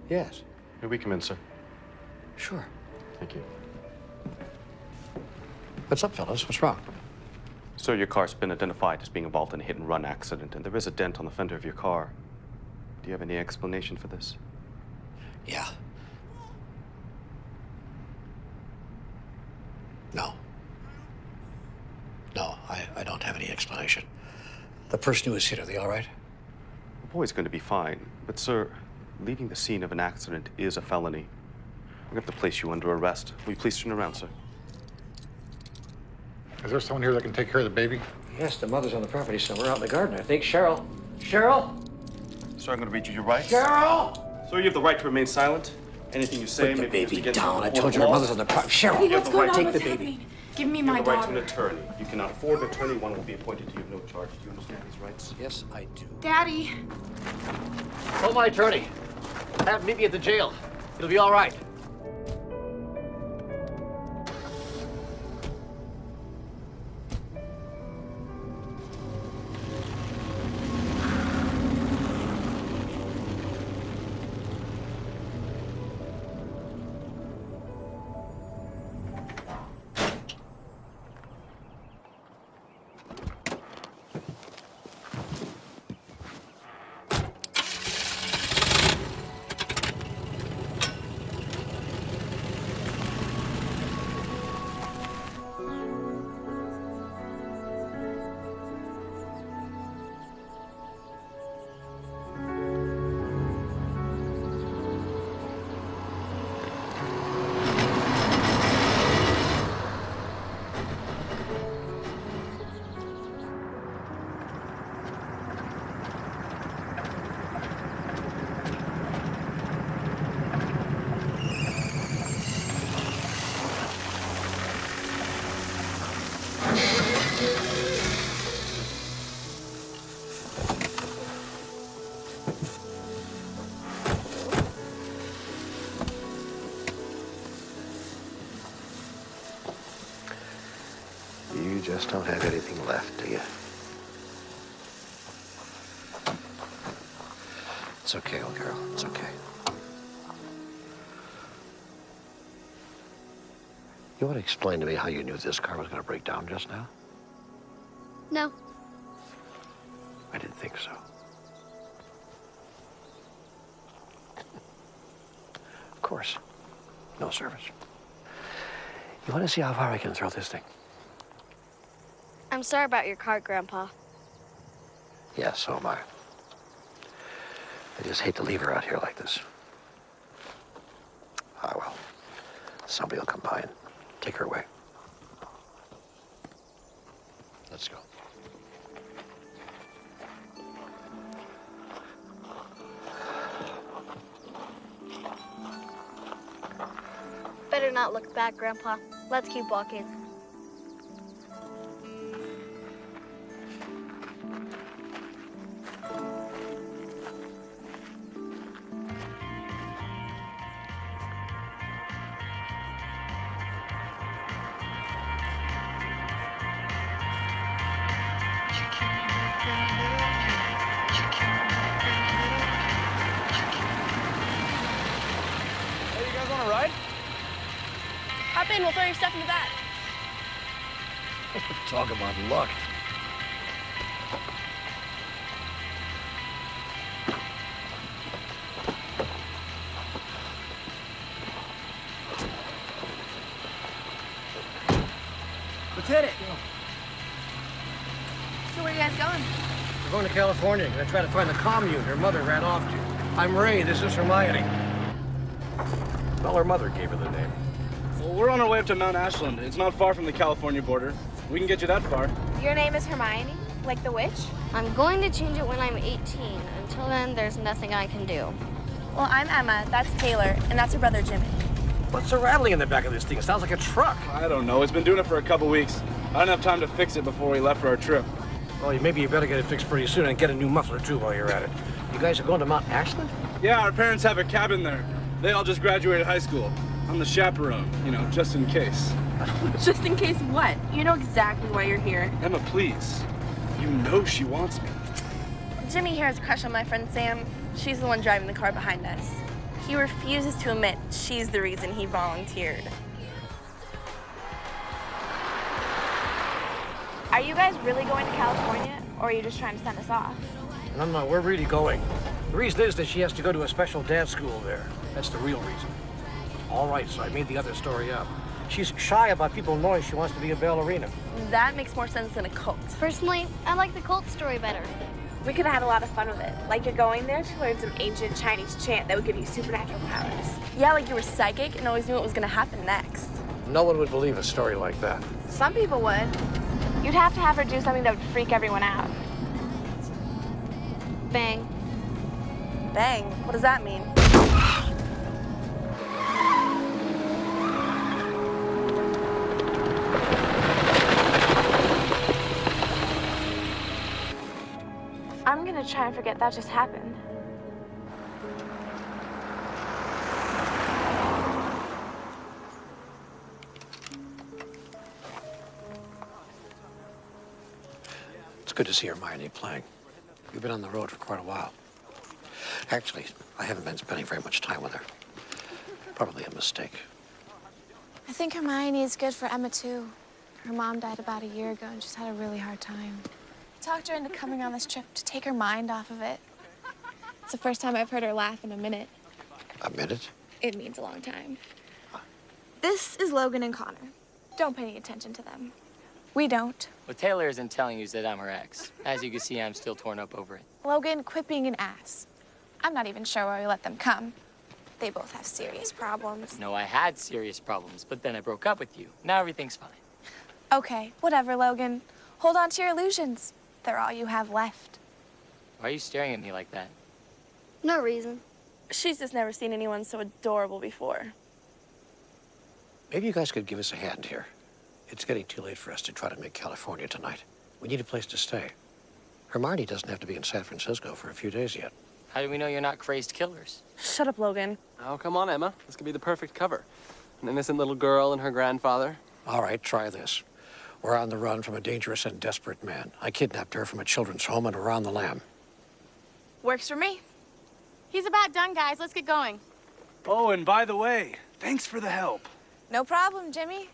Yes. May we come in, sir? Sure. Thank you. What's up, fellas? What's wrong? Sir, your car's been identified as being involved in a hit-and-run accident, and there is a dent on the fender of your car. Do you have any explanation for this? Yeah. No. No, I don't have any explanation. The person who was hit, are they all right? The boy's going to be fine, but sir, leaving the scene of an accident is a felony. We're going to have to place you under arrest. Will you please turn around, sir? Is there someone here that can take care of the baby? Yes, the mother's on the property somewhere out in the garden, I think. Cheryl? Cheryl? Sir, I'm going to read you your rights. Cheryl! Sir, you have the right to remain silent. Anything you say Put the may be baby against down. the I told you her mother's on the property. Cheryl! Hey, You have what's the going right on? to What's take the baby. happening? Give me You my have the right to daughter. an attorney. You cannot afford an attorney. One will be appointed to you of no charge. Do you understand these rights? Yes, I do. Daddy. Call my attorney. Have him meet me at the jail. It'll be all right. You just don't have anything left, do you? It's okay, old girl. It's okay. You want to explain to me how you knew this car was going to break down just now? No. I didn't think so. Of course. No service. You want to see how far I can throw this thing? I'm sorry about your car, Grandpa. Yeah, so am I. I just hate to leave her out here like this. Ah, well. Somebody will come by and take her away. Let's go. Better not look back, Grandpa. Let's keep walking. Hey, you guys want a ride? Hop in, we'll throw your stuff in the back. Talk about luck. Let's hit it. So where are you guys going? We're going to California. We're going to try to find the commune her mother ran off to. I'm Ray. This is Hermione. Well, her mother gave her the name. Well, we're on our way up to Mount Ashland. It's not far from the California border. We can get you that far. Your name is Hermione? Like the witch? I'm going to change it when I'm 18. Until then, there's nothing I can do. Well, I'm Emma, that's Taylor, and that's her brother Jimmy. What's the rattling in the back of this thing? It sounds like a truck. I don't know. It's been doing it for a couple weeks. I didn't have time to fix it before we left for our trip. Well, maybe you better get it fixed pretty soon and get a new muffler, too, while you're at it. You guys are going to Mount Ashland? Yeah, our parents have a cabin there. They all just graduated high school. I'm the chaperone, you know, just in case. Just in case what? You know exactly why you're here. Emma, please. You know she wants me. Jimmy here has a crush on my friend Sam. She's the one driving the car behind us. He refuses to admit she's the reason he volunteered. Are you guys really going to California, or are you just trying to send us off? No, we're really going. The reason is that she has to go to a special dance school there. That's the real reason. All right, so I made the other story up. She's shy about people knowing she wants to be a ballerina. That makes more sense than a cult. Personally, I like the cult story better. We could have had a lot of fun with it. Like you're going there to learn some ancient Chinese chant that would give you supernatural powers. Yeah, like you were psychic and always knew what was gonna happen next. No one would believe a story like that. Some people would. You'd have to have her do something that would freak everyone out. Bang. Bang? What does that mean? I'm gonna try and forget that just happened. It's good to see Hermione playing. We've been on the road for quite a while. Actually, I haven't been spending very much time with her. Probably a mistake. I think Hermione is good for Emma, too. Her mom died about a year ago and she's had a really hard time. I talked her into coming on this trip to take her mind off of it. It's the first time I've heard her laugh in a minute. A minute? It means a long time. This is Logan and Connor. Don't pay any attention to them. We don't. Well, Taylor isn't telling you that I'm her ex. As you can see, I'm still torn up over it. Logan, quit being an ass. I'm not even sure why we let them come. They both have serious problems. No, I had serious problems, but then I broke up with you. Now everything's fine. Okay, whatever, Logan. Hold on to your illusions. They're all you have left. Why are you staring at me like that? No reason. She's just never seen anyone so adorable before. Maybe you guys could give us a hand here. It's getting too late for us to try to make California tonight. We need a place to stay. Hermione doesn't have to be in San Francisco for a few days yet. How do we know you're not crazed killers? Shut up, Logan. Oh, come on, Emma. This could be the perfect cover. An innocent little girl and her grandfather. All right, try this. We're on the run from a dangerous and desperate man. I kidnapped her from a children's home and we're on the lam. Works for me. He's about done, guys. Let's get going. Oh, and by the way, thanks for the help. No problem, Jimmy.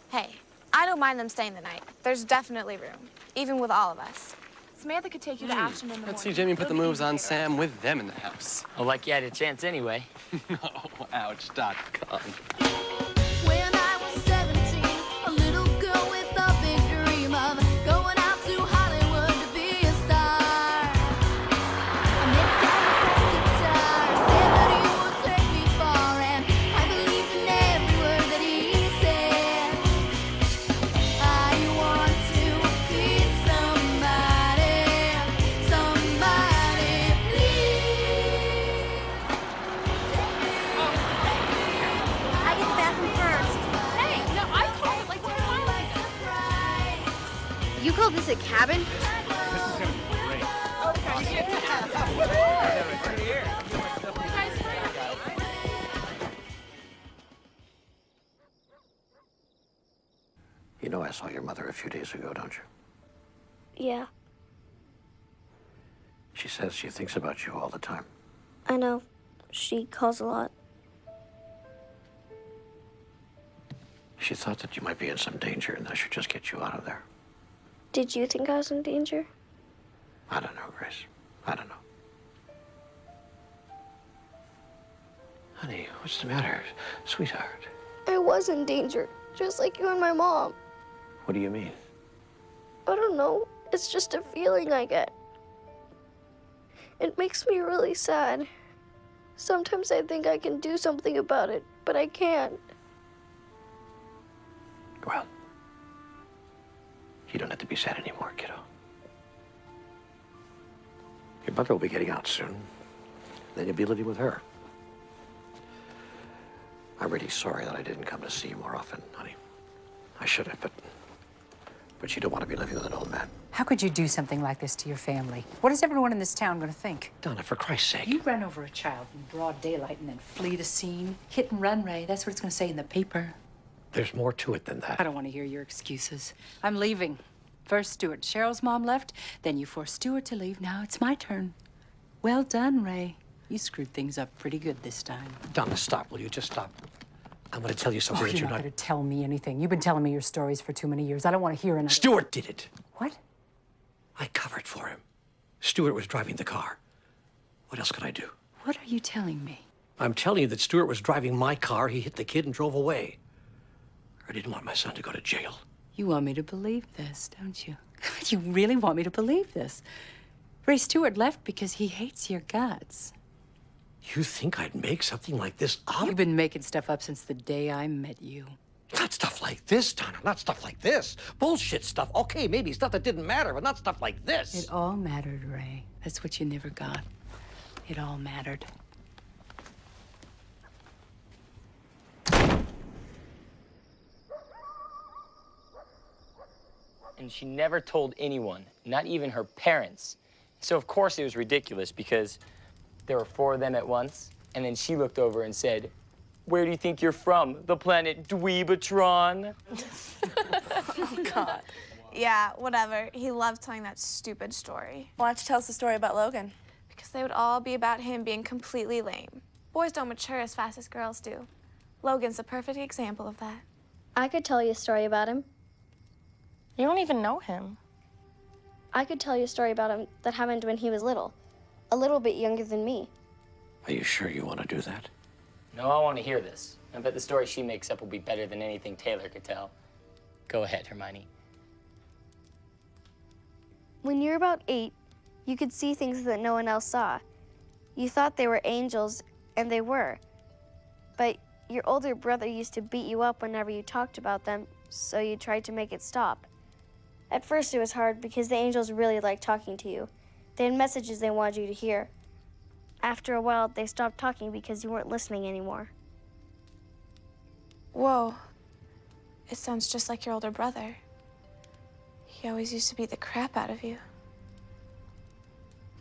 Hey, I don't mind them staying the night. There's definitely room, even with all of us. Samantha could take you to Ashland in the morning. Let's see Jamie put the moves on Sam with them in the house. Well, like you had a chance anyway. Oh, ouch.com. When I was 17, a little girl with a big dream of going out to Hollywood to be a star. I met Dad with guitar, said that he would take me far, and I believed in every word that he said. I want to be somebody, please. I get the bathroom first. Hey, no, I called it like 10 miles. You call this a cabin? This is gonna be great. You know I saw your mother a few days ago, don't you? Yeah, She says she thinks about you all the time. I know. She calls a lot. She thought that you might be in some danger and I should just get you out of there. Did you think I was in danger? I don't know, Grace. I don't know. Honey, what's the matter? Sweetheart. I was in danger, just like you and my mom. What do you mean? I don't know. It's just a feeling I get. It makes me really sad. Sometimes I think I can do something about it, but I can't. Well, you don't have to be sad anymore, kiddo. Your mother will be getting out soon. Then you'll be living with her. I'm really sorry that I didn't come to see you more often, honey. I should have, but you don't want to be living with an old man. How could you do something like this to your family? What is everyone in this town going to think? Donna, for Christ's sake. You ran over a child in broad daylight and then flee the scene. Hit and run, Ray. That's what it's going to say in the paper. There's more to it than that. I don't want to hear your excuses. I'm leaving. First Stuart. Cheryl's mom left, then you forced Stuart to leave. Now it's my turn. Well done, Ray. You screwed things up pretty good this time. Donna, stop. Will you just stop? I'm going to tell you something that You're not going to tell me anything. You've been telling me your stories for too many years. I don't want to hear another. Stuart did it. What? I covered for him. Stuart was driving the car. What else could I do? What are you telling me? I'm telling you that Stuart was driving my car. He hit the kid and drove away. I didn't want my son to go to jail. You want me to believe this, don't you? You really want me to believe this? Ray Stewart left because he hates your guts. You think I'd make something like this up? You've been making stuff up since the day I met you. Not stuff like this, Donna. Not stuff like this. Bullshit stuff. Okay, maybe stuff that didn't matter, but not stuff like this. It all mattered, Ray. That's what you never got. It all mattered. And she never told anyone, not even her parents. So of course it was ridiculous because there were 4 of them at once, and then she looked over and said, "Where do you think you're from? The planet Dweebatron?" Oh, God. Yeah, whatever. He loved telling that stupid story. Why don't you tell us the story about Logan? Because they would all be about him being completely lame. Boys don't mature as fast as girls do. Logan's the perfect example of that. I could tell you a story about him. You don't even know him. I could tell you a story about him that happened when he was little. A little bit younger than me. Are you sure you want to do that? No, I want to hear this. I bet the story she makes up will be better than anything Taylor could tell. Go ahead, Hermione. When you were about 8, you could see things that no one else saw. You thought they were angels, and they were. But your older brother used to beat you up whenever you talked about them, so you tried to make it stop. At first it was hard because the angels really liked talking to you. They had messages they wanted you to hear. After a while, they stopped talking because you weren't listening anymore. Whoa. It sounds just like your older brother. He always used to beat the crap out of you.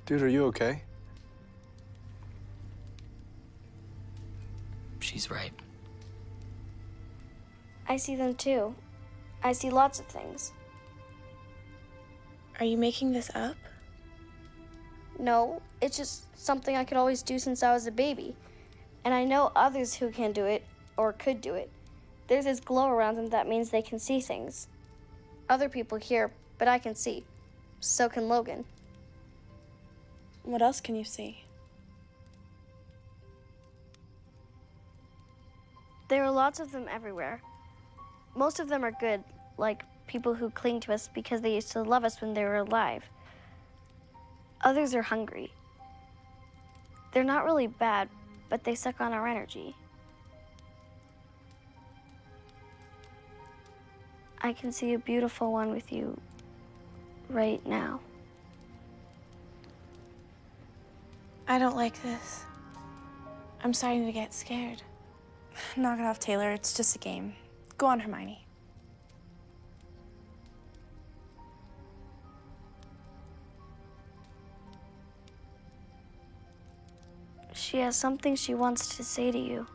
Dude, are you okay? She's right. I see them too. I see lots of things. Are you making this up? No, it's just something I could always do since I was a baby. And I know others who can do it, or could do it. There's this glow around them that means they can see things. Other people hear, but I can see. So can Logan. What else can you see? There are lots of them everywhere. Most of them are good, like people who cling to us because they used to love us when they were alive. Others are hungry. They're not really bad, but they suck on our energy. I can see a beautiful one with you right now. I don't like this. I'm starting to get scared. Knock it off, Taylor. It's just a game. Go on, Hermione. She has something she wants to say to you.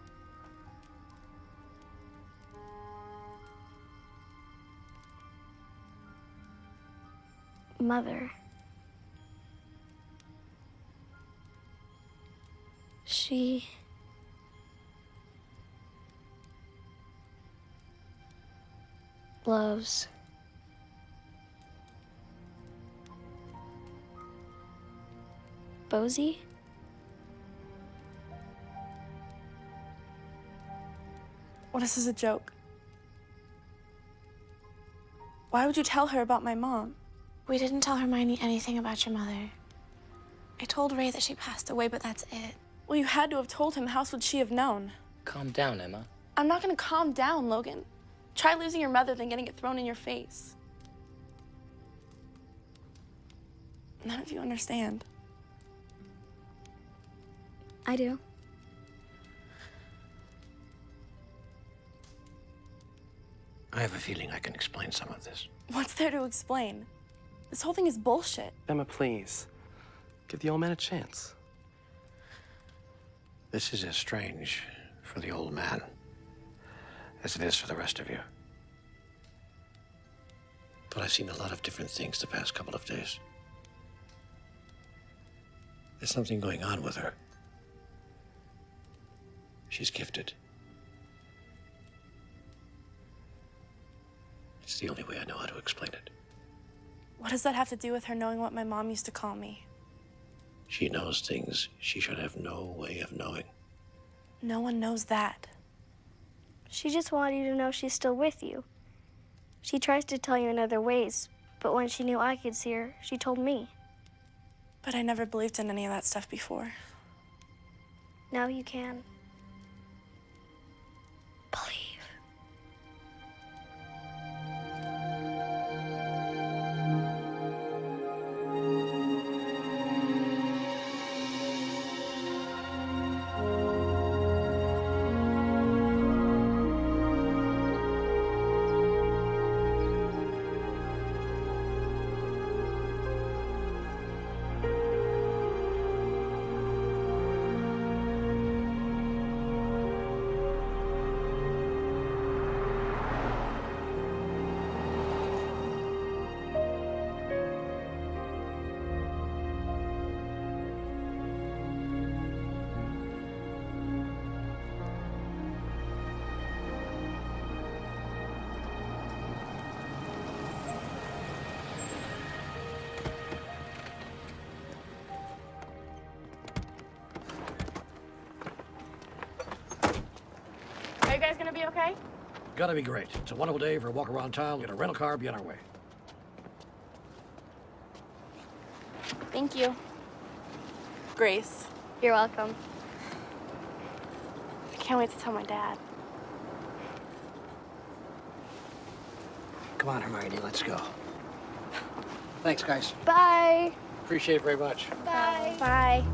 Mother. She loves Bosie? What is this a joke? Why would you tell her about my mom? We didn't tell Hermione anything about your mother. I told Ray that she passed away, but that's it. Well, you had to have told him. How else would she have known? Calm down, Emma. I'm not gonna calm down, Logan. Try losing your mother than getting it thrown in your face. None of you understand. I do. I have a feeling I can explain some of this. What's there to explain? This whole thing is bullshit. Emma, please. Give the old man a chance. This is as strange for the old man as it is for the rest of you. But I've seen a lot of different things the past couple of days. There's something going on with her. She's gifted. It's the only way I know how to explain it. What does that have to do with her knowing what my mom used to call me? She knows things she should have no way of knowing. No one knows that. She just wanted you to know she's still with you. She tries to tell you in other ways, but when she knew I could see her, she told me. But I never believed in any of that stuff before. Now you can. Believe. Are you guys gonna be okay? Gonna be great. It's a wonderful day for a walk around town. Get a rental car, be on our way. Thank you. Grace. You're welcome. I can't wait to tell my dad. Come on, Hermione, let's go. Thanks, guys. Bye. Appreciate it very much. Bye. Bye.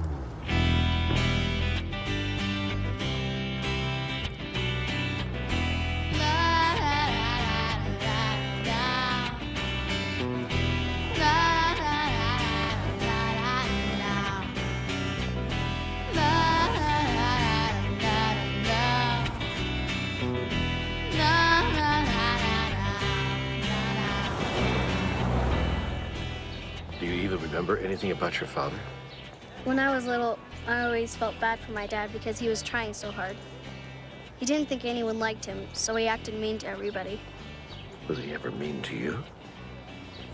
Do you even remember anything about your father? When I was little, I always felt bad for my dad because he was trying so hard. He didn't think anyone liked him, so he acted mean to everybody. Was he ever mean to you?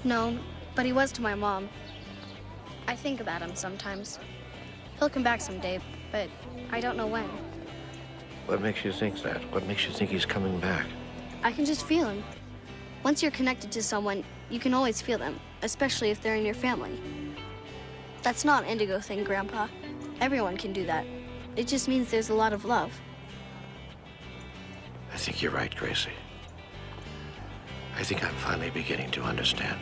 No, but he was to my mom. I think about him sometimes. He'll come back someday, but I don't know when. What makes you think that? What makes you think he's coming back? I can just feel him. Once you're connected to someone, you can always feel them, especially if they're in your family. That's not an Indigo thing, Grandpa. Everyone can do that. It just means there's a lot of love. I think you're right, Gracie. I think I'm finally beginning to understand.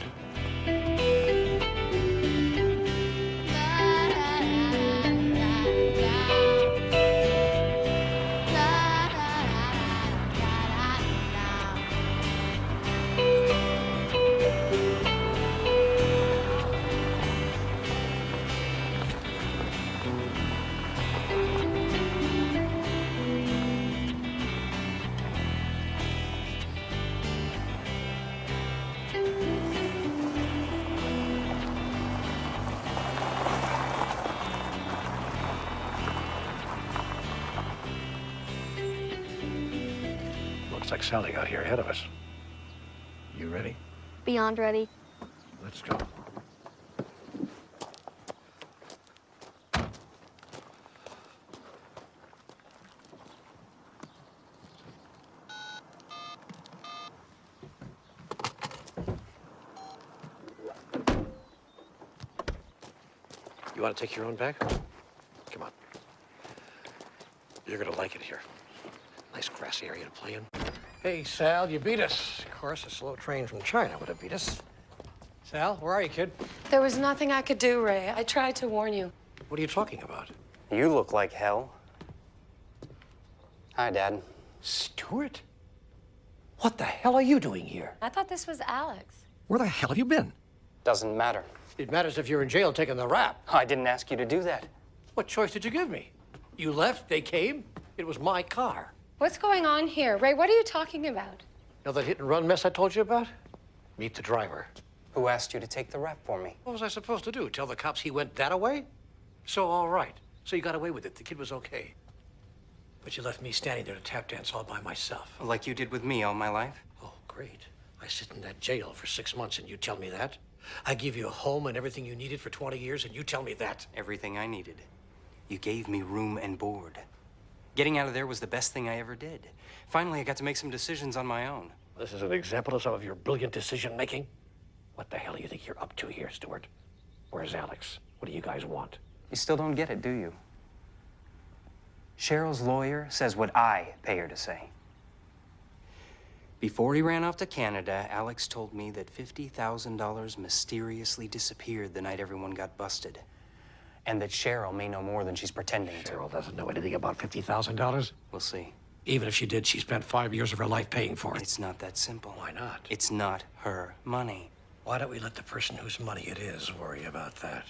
Looks like Sally got here ahead of us. You ready? Beyond ready. Let's go. You want to take your own bag? Come on. You're gonna like it here. Nice grassy area to play in. Hey, Sal, you beat us. Of course, a slow train from China would have beat us. Sal, where are you, kid? There was nothing I could do, Ray. I tried to warn you. What are you talking about? You look like hell. Hi, Dad. Stuart? What the hell are you doing here? I thought this was Alex. Where the hell have you been? Doesn't matter. It matters if you're in jail taking the rap. I didn't ask you to do that. What choice did you give me? You left, they came. It was my car. What's going on here? Ray, what are you talking about? You know that hit and run mess I told you about? Meet the driver. Who asked you to take the rap for me? What was I supposed to do? Tell the cops he went that away? So, all right. So you got away with it. The kid was okay. But you left me standing there to tap dance all by myself. Like you did with me all my life? Oh, great. I sit in that jail for 6 months and you tell me that? I give you a home and everything you needed for 20 years and you tell me that? Everything I needed. You gave me room and board. Getting out of there was the best thing I ever did. Finally, I got to make some decisions on my own. This is an example of some of your brilliant decision-making? What the hell do you think you're up to here, Stuart? Where's Alex? What do you guys want? You still don't get it, do you? Cheryl's lawyer says what I pay her to say. Before he ran off to Canada, Alex told me that $50,000 mysteriously disappeared the night everyone got busted. And that Cheryl may know more than she's pretending to. Cheryl doesn't know anything about $50,000. We'll see. Even if she did, she spent 5 years of her life paying for it. It's not that simple. Why not? It's not her money. Why don't we let the person whose money it is worry about that?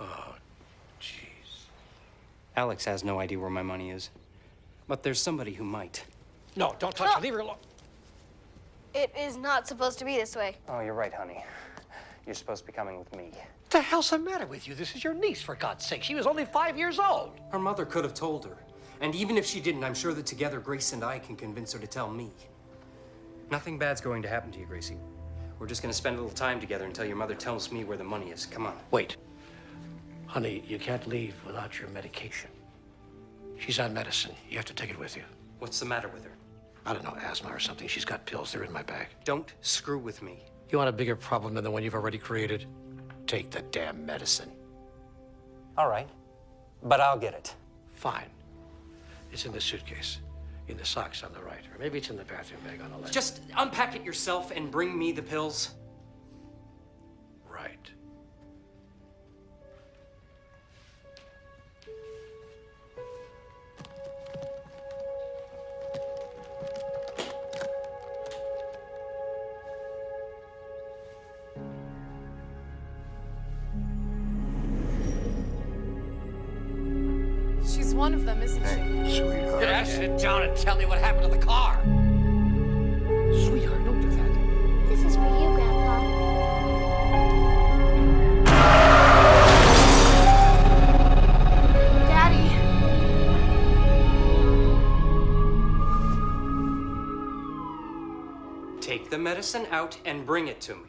Oh, jeez. Alex has no idea where my money is. But there's somebody who might. No, don't touch her. Leave her alone. It is not supposed to be this way. Oh, you're right, honey. You're supposed to be coming with me. What the hell's the matter with you? This is your niece, for God's sake. She was only 5 years old. Her mother could have told her. And even if she didn't, I'm sure that together Grace and I can convince her to tell me. Nothing bad's going to happen to you, Gracie. We're just going to spend a little time together until your mother tells me where the money is. Come on. Wait. Honey, you can't leave without your medication. She's on medicine. You have to take it with you. What's the matter with her? I don't know, asthma or something. She's got pills. They're in my bag. Don't screw with me. You want a bigger problem than the one you've already created? Take the damn medicine. All right. But I'll get it. Fine. It's in the suitcase. In the socks on the right. Or maybe it's in the bathroom bag on the left. Just unpack it yourself and bring me the pills. Right. She's one of them, isn't she? Sweetheart. Yeah, sit down and tell me what happened to the car. Sweetheart, don't do that. This is for you, Grandpa. Daddy. Take the medicine out and bring it to me.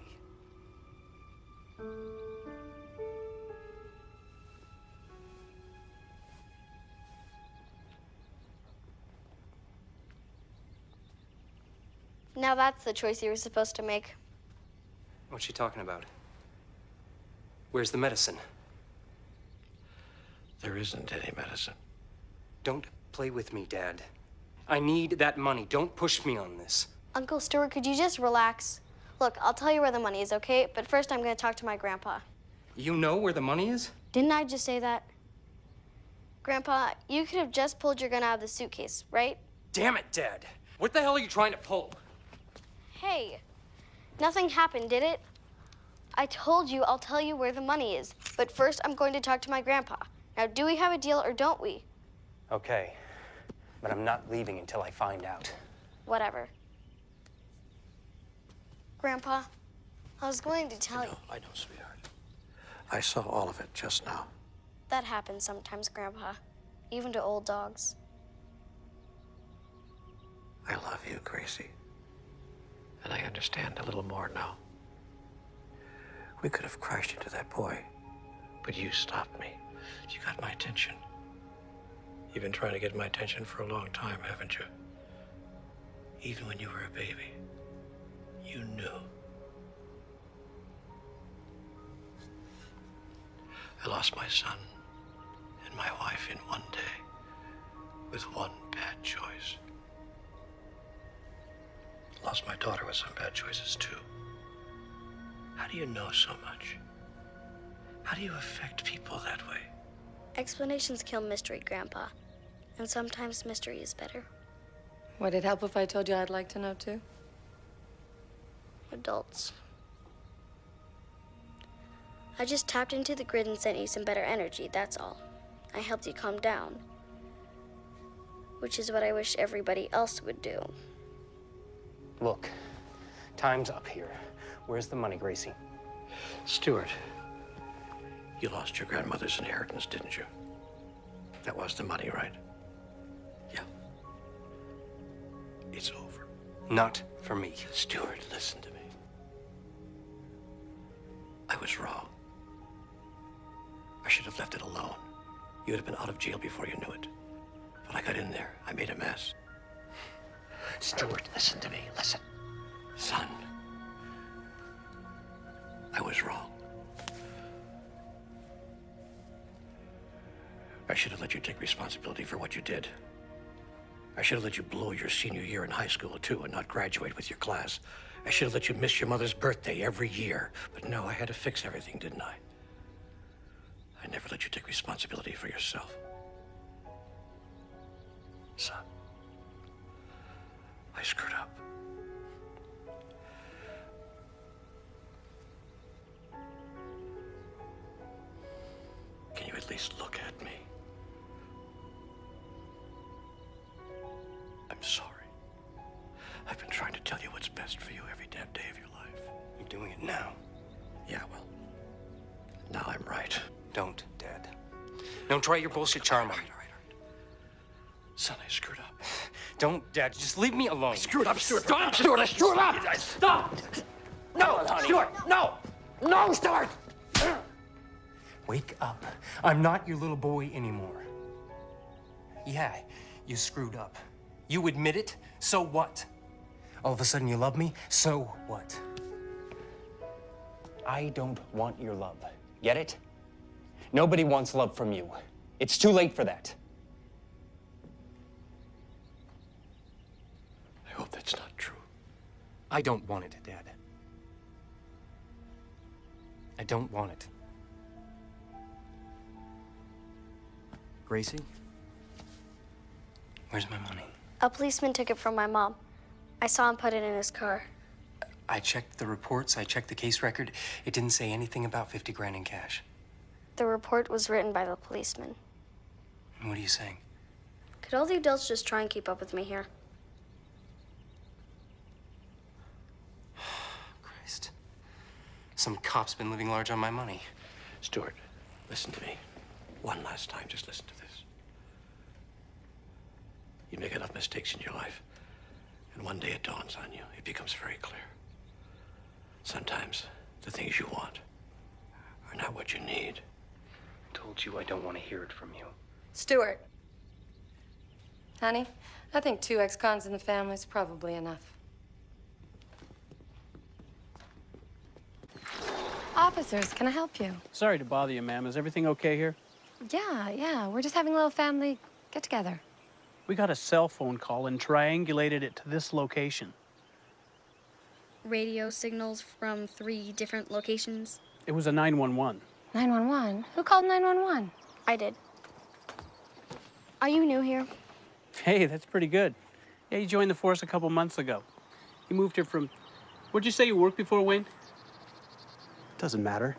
Now that's the choice you were supposed to make. What's she talking about? Where's the medicine? There isn't any medicine. Don't play with me, Dad. I need that money. Don't push me on this. Uncle Stuart, could you just relax? Look, I'll tell you where the money is, okay? But first I'm going to talk to my grandpa. You know where the money is? Didn't I just say that? Grandpa, you could have just pulled your gun out of the suitcase, right? Damn it, Dad. What the hell are you trying to pull? Hey, nothing happened, did it? I told you I'll tell you where the money is. But first I'm going to talk to my grandpa. Now, do we have a deal or don't we? Okay, but I'm not leaving until I find out. Whatever. Grandpa, I was going to tell you. I know, sweetheart. I saw all of it just now. That happens sometimes, Grandpa. Even to old dogs. I love you, Gracie. And I understand a little more now. We could have crashed into that boy, but you stopped me. You got my attention. You've been trying to get my attention for a long time, haven't you? Even when you were a baby, you knew. I lost my son and my wife in one day with one bad choice. Lost my daughter with some bad choices, too. How do you know so much? How do you affect people that way? Explanations kill mystery, Grandpa. And sometimes mystery is better. Would it help if I told you I'd like to know too? Adults. I just tapped into the grid and sent you some better energy, that's all. I helped you calm down. Which is what I wish everybody else would do. Look, time's up here. Where's the money, Gracie? Stuart, you lost your grandmother's inheritance, didn't you? That was the money, right? Yeah. It's over. Not for me. Stuart, listen to me. I was wrong. I should have left it alone. You would have been out of jail before you knew it. But I got in there. I made a mess. Stuart, listen to me. Listen. Son, I was wrong. I should have let you take responsibility for what you did. I should have let you blow your senior year in high school, too, and not graduate with your class. I should have let you miss your mother's birthday every year. But no, I had to fix everything, didn't I? I never let you take responsibility for yourself. Son, I screwed up. Can you at least look at me? I'm sorry. I've been trying to tell you what's best for you every damn day of your life. You're doing it now. Yeah, well, now I'm right. Don't, Dad. Don't try your bullshit charm on me. Son, I screwed up. Don't, Dad. Just leave me alone. I screwed up, Stuart. Stop! Stuart, I screwed up! Stop! No, Stuart, no! No, Stuart! Wake up. I'm not your little boy anymore. Yeah, you screwed up. You admit it, so what? All of a sudden you love me, so what? I don't want your love. Get it? Nobody wants love from you. It's too late for that. I hope that's not true. I don't want it, Dad. I don't want it. Gracie? Where's my money? A policeman took it from my mom. I saw him put it in his car. I checked the reports, I checked the case record. It didn't say anything about 50 grand in cash. The report was written by the policeman. What are you saying? Could all the adults just try and keep up with me here? Christ. Some cop's been living large on my money. Stuart, listen to me. One last time, just listen to this. You make enough mistakes in your life, and one day it dawns on you. It becomes very clear. Sometimes the things you want are not what you need. I told you I don't want to hear it from you. Stuart. Honey, I think 2 ex-cons in the family is probably enough. Officers, can I help you? Sorry to bother you, ma'am. Is everything okay here? Yeah. We're just having a little family get-together. We got a cell phone call and triangulated it to this location. Radio signals from 3 different locations. It was a 911. 911? Who called 911? I did. Are you new here? Hey, that's pretty good. Yeah, you joined the force a couple months ago. You moved here from... Where'd you say you worked before, Wayne? Doesn't matter.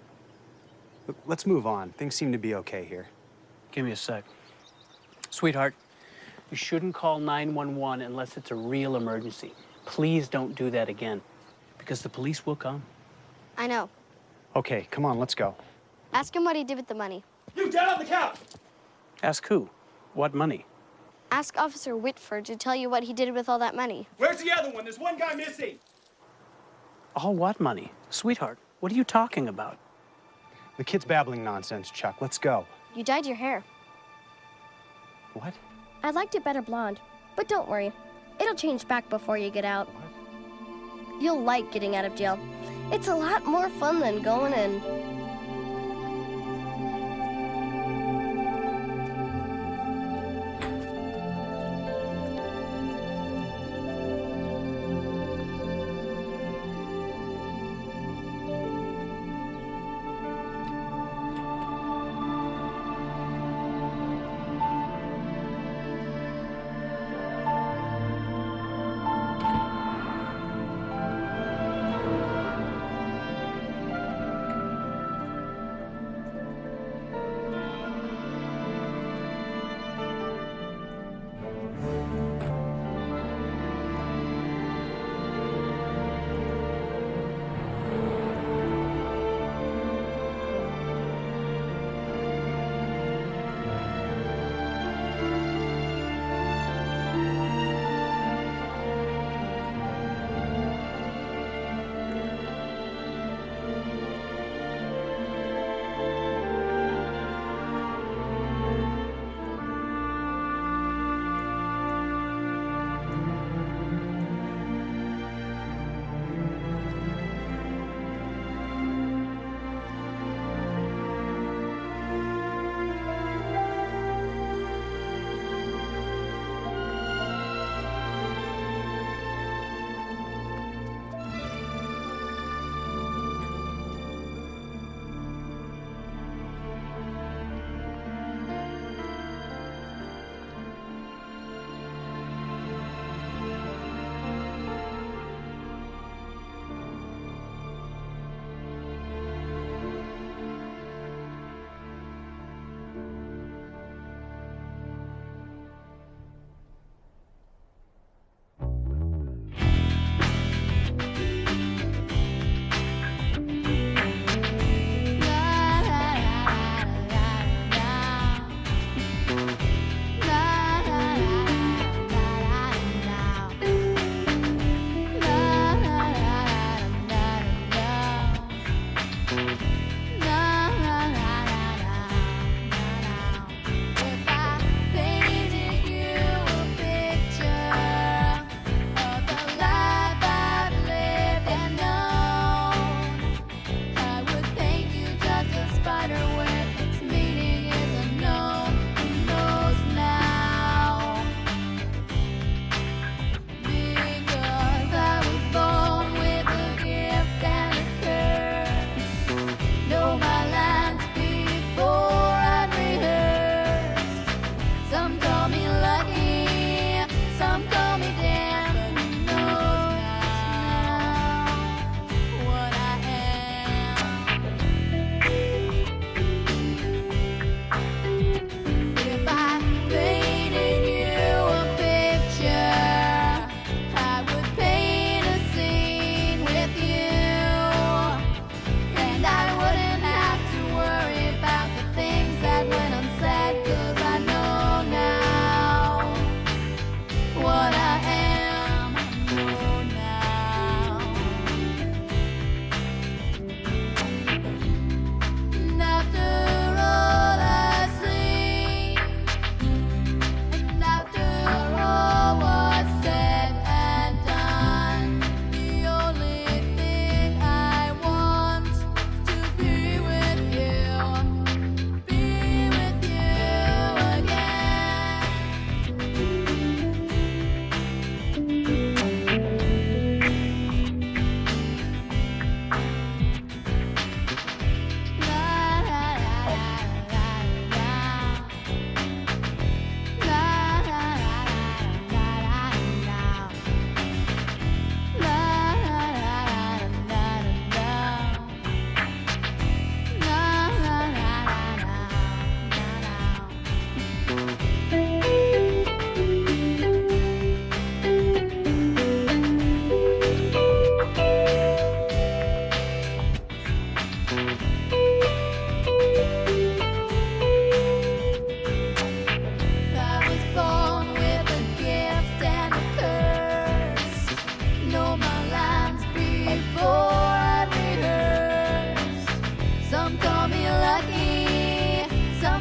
Look, let's move on. Things seem to be okay here. Give me a sec. Sweetheart, you shouldn't call 911 unless it's a real emergency. Please don't do that again, because the police will come. I know. Okay, come on, let's go. Ask him what he did with the money. You down on the couch! Ask who? What money? Ask Officer Whitford to tell you what he did with all that money. Where's the other one? There's one guy missing. All what money? Sweetheart, what are you talking about? The kid's babbling nonsense, Chuck. Let's go. You dyed your hair. What? I liked it better blonde, but don't worry. It'll change back before you get out. You'll like getting out of jail. It's a lot more fun than going in.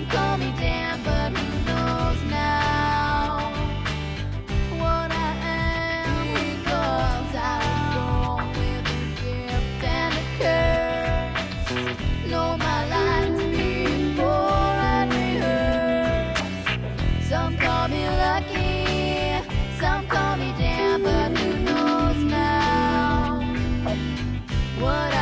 Some call me damn, but who knows now what I am? Because I was born with a gift and a curse. Know my lines before I rehearse. Some call me lucky, some call me damn, but who knows now what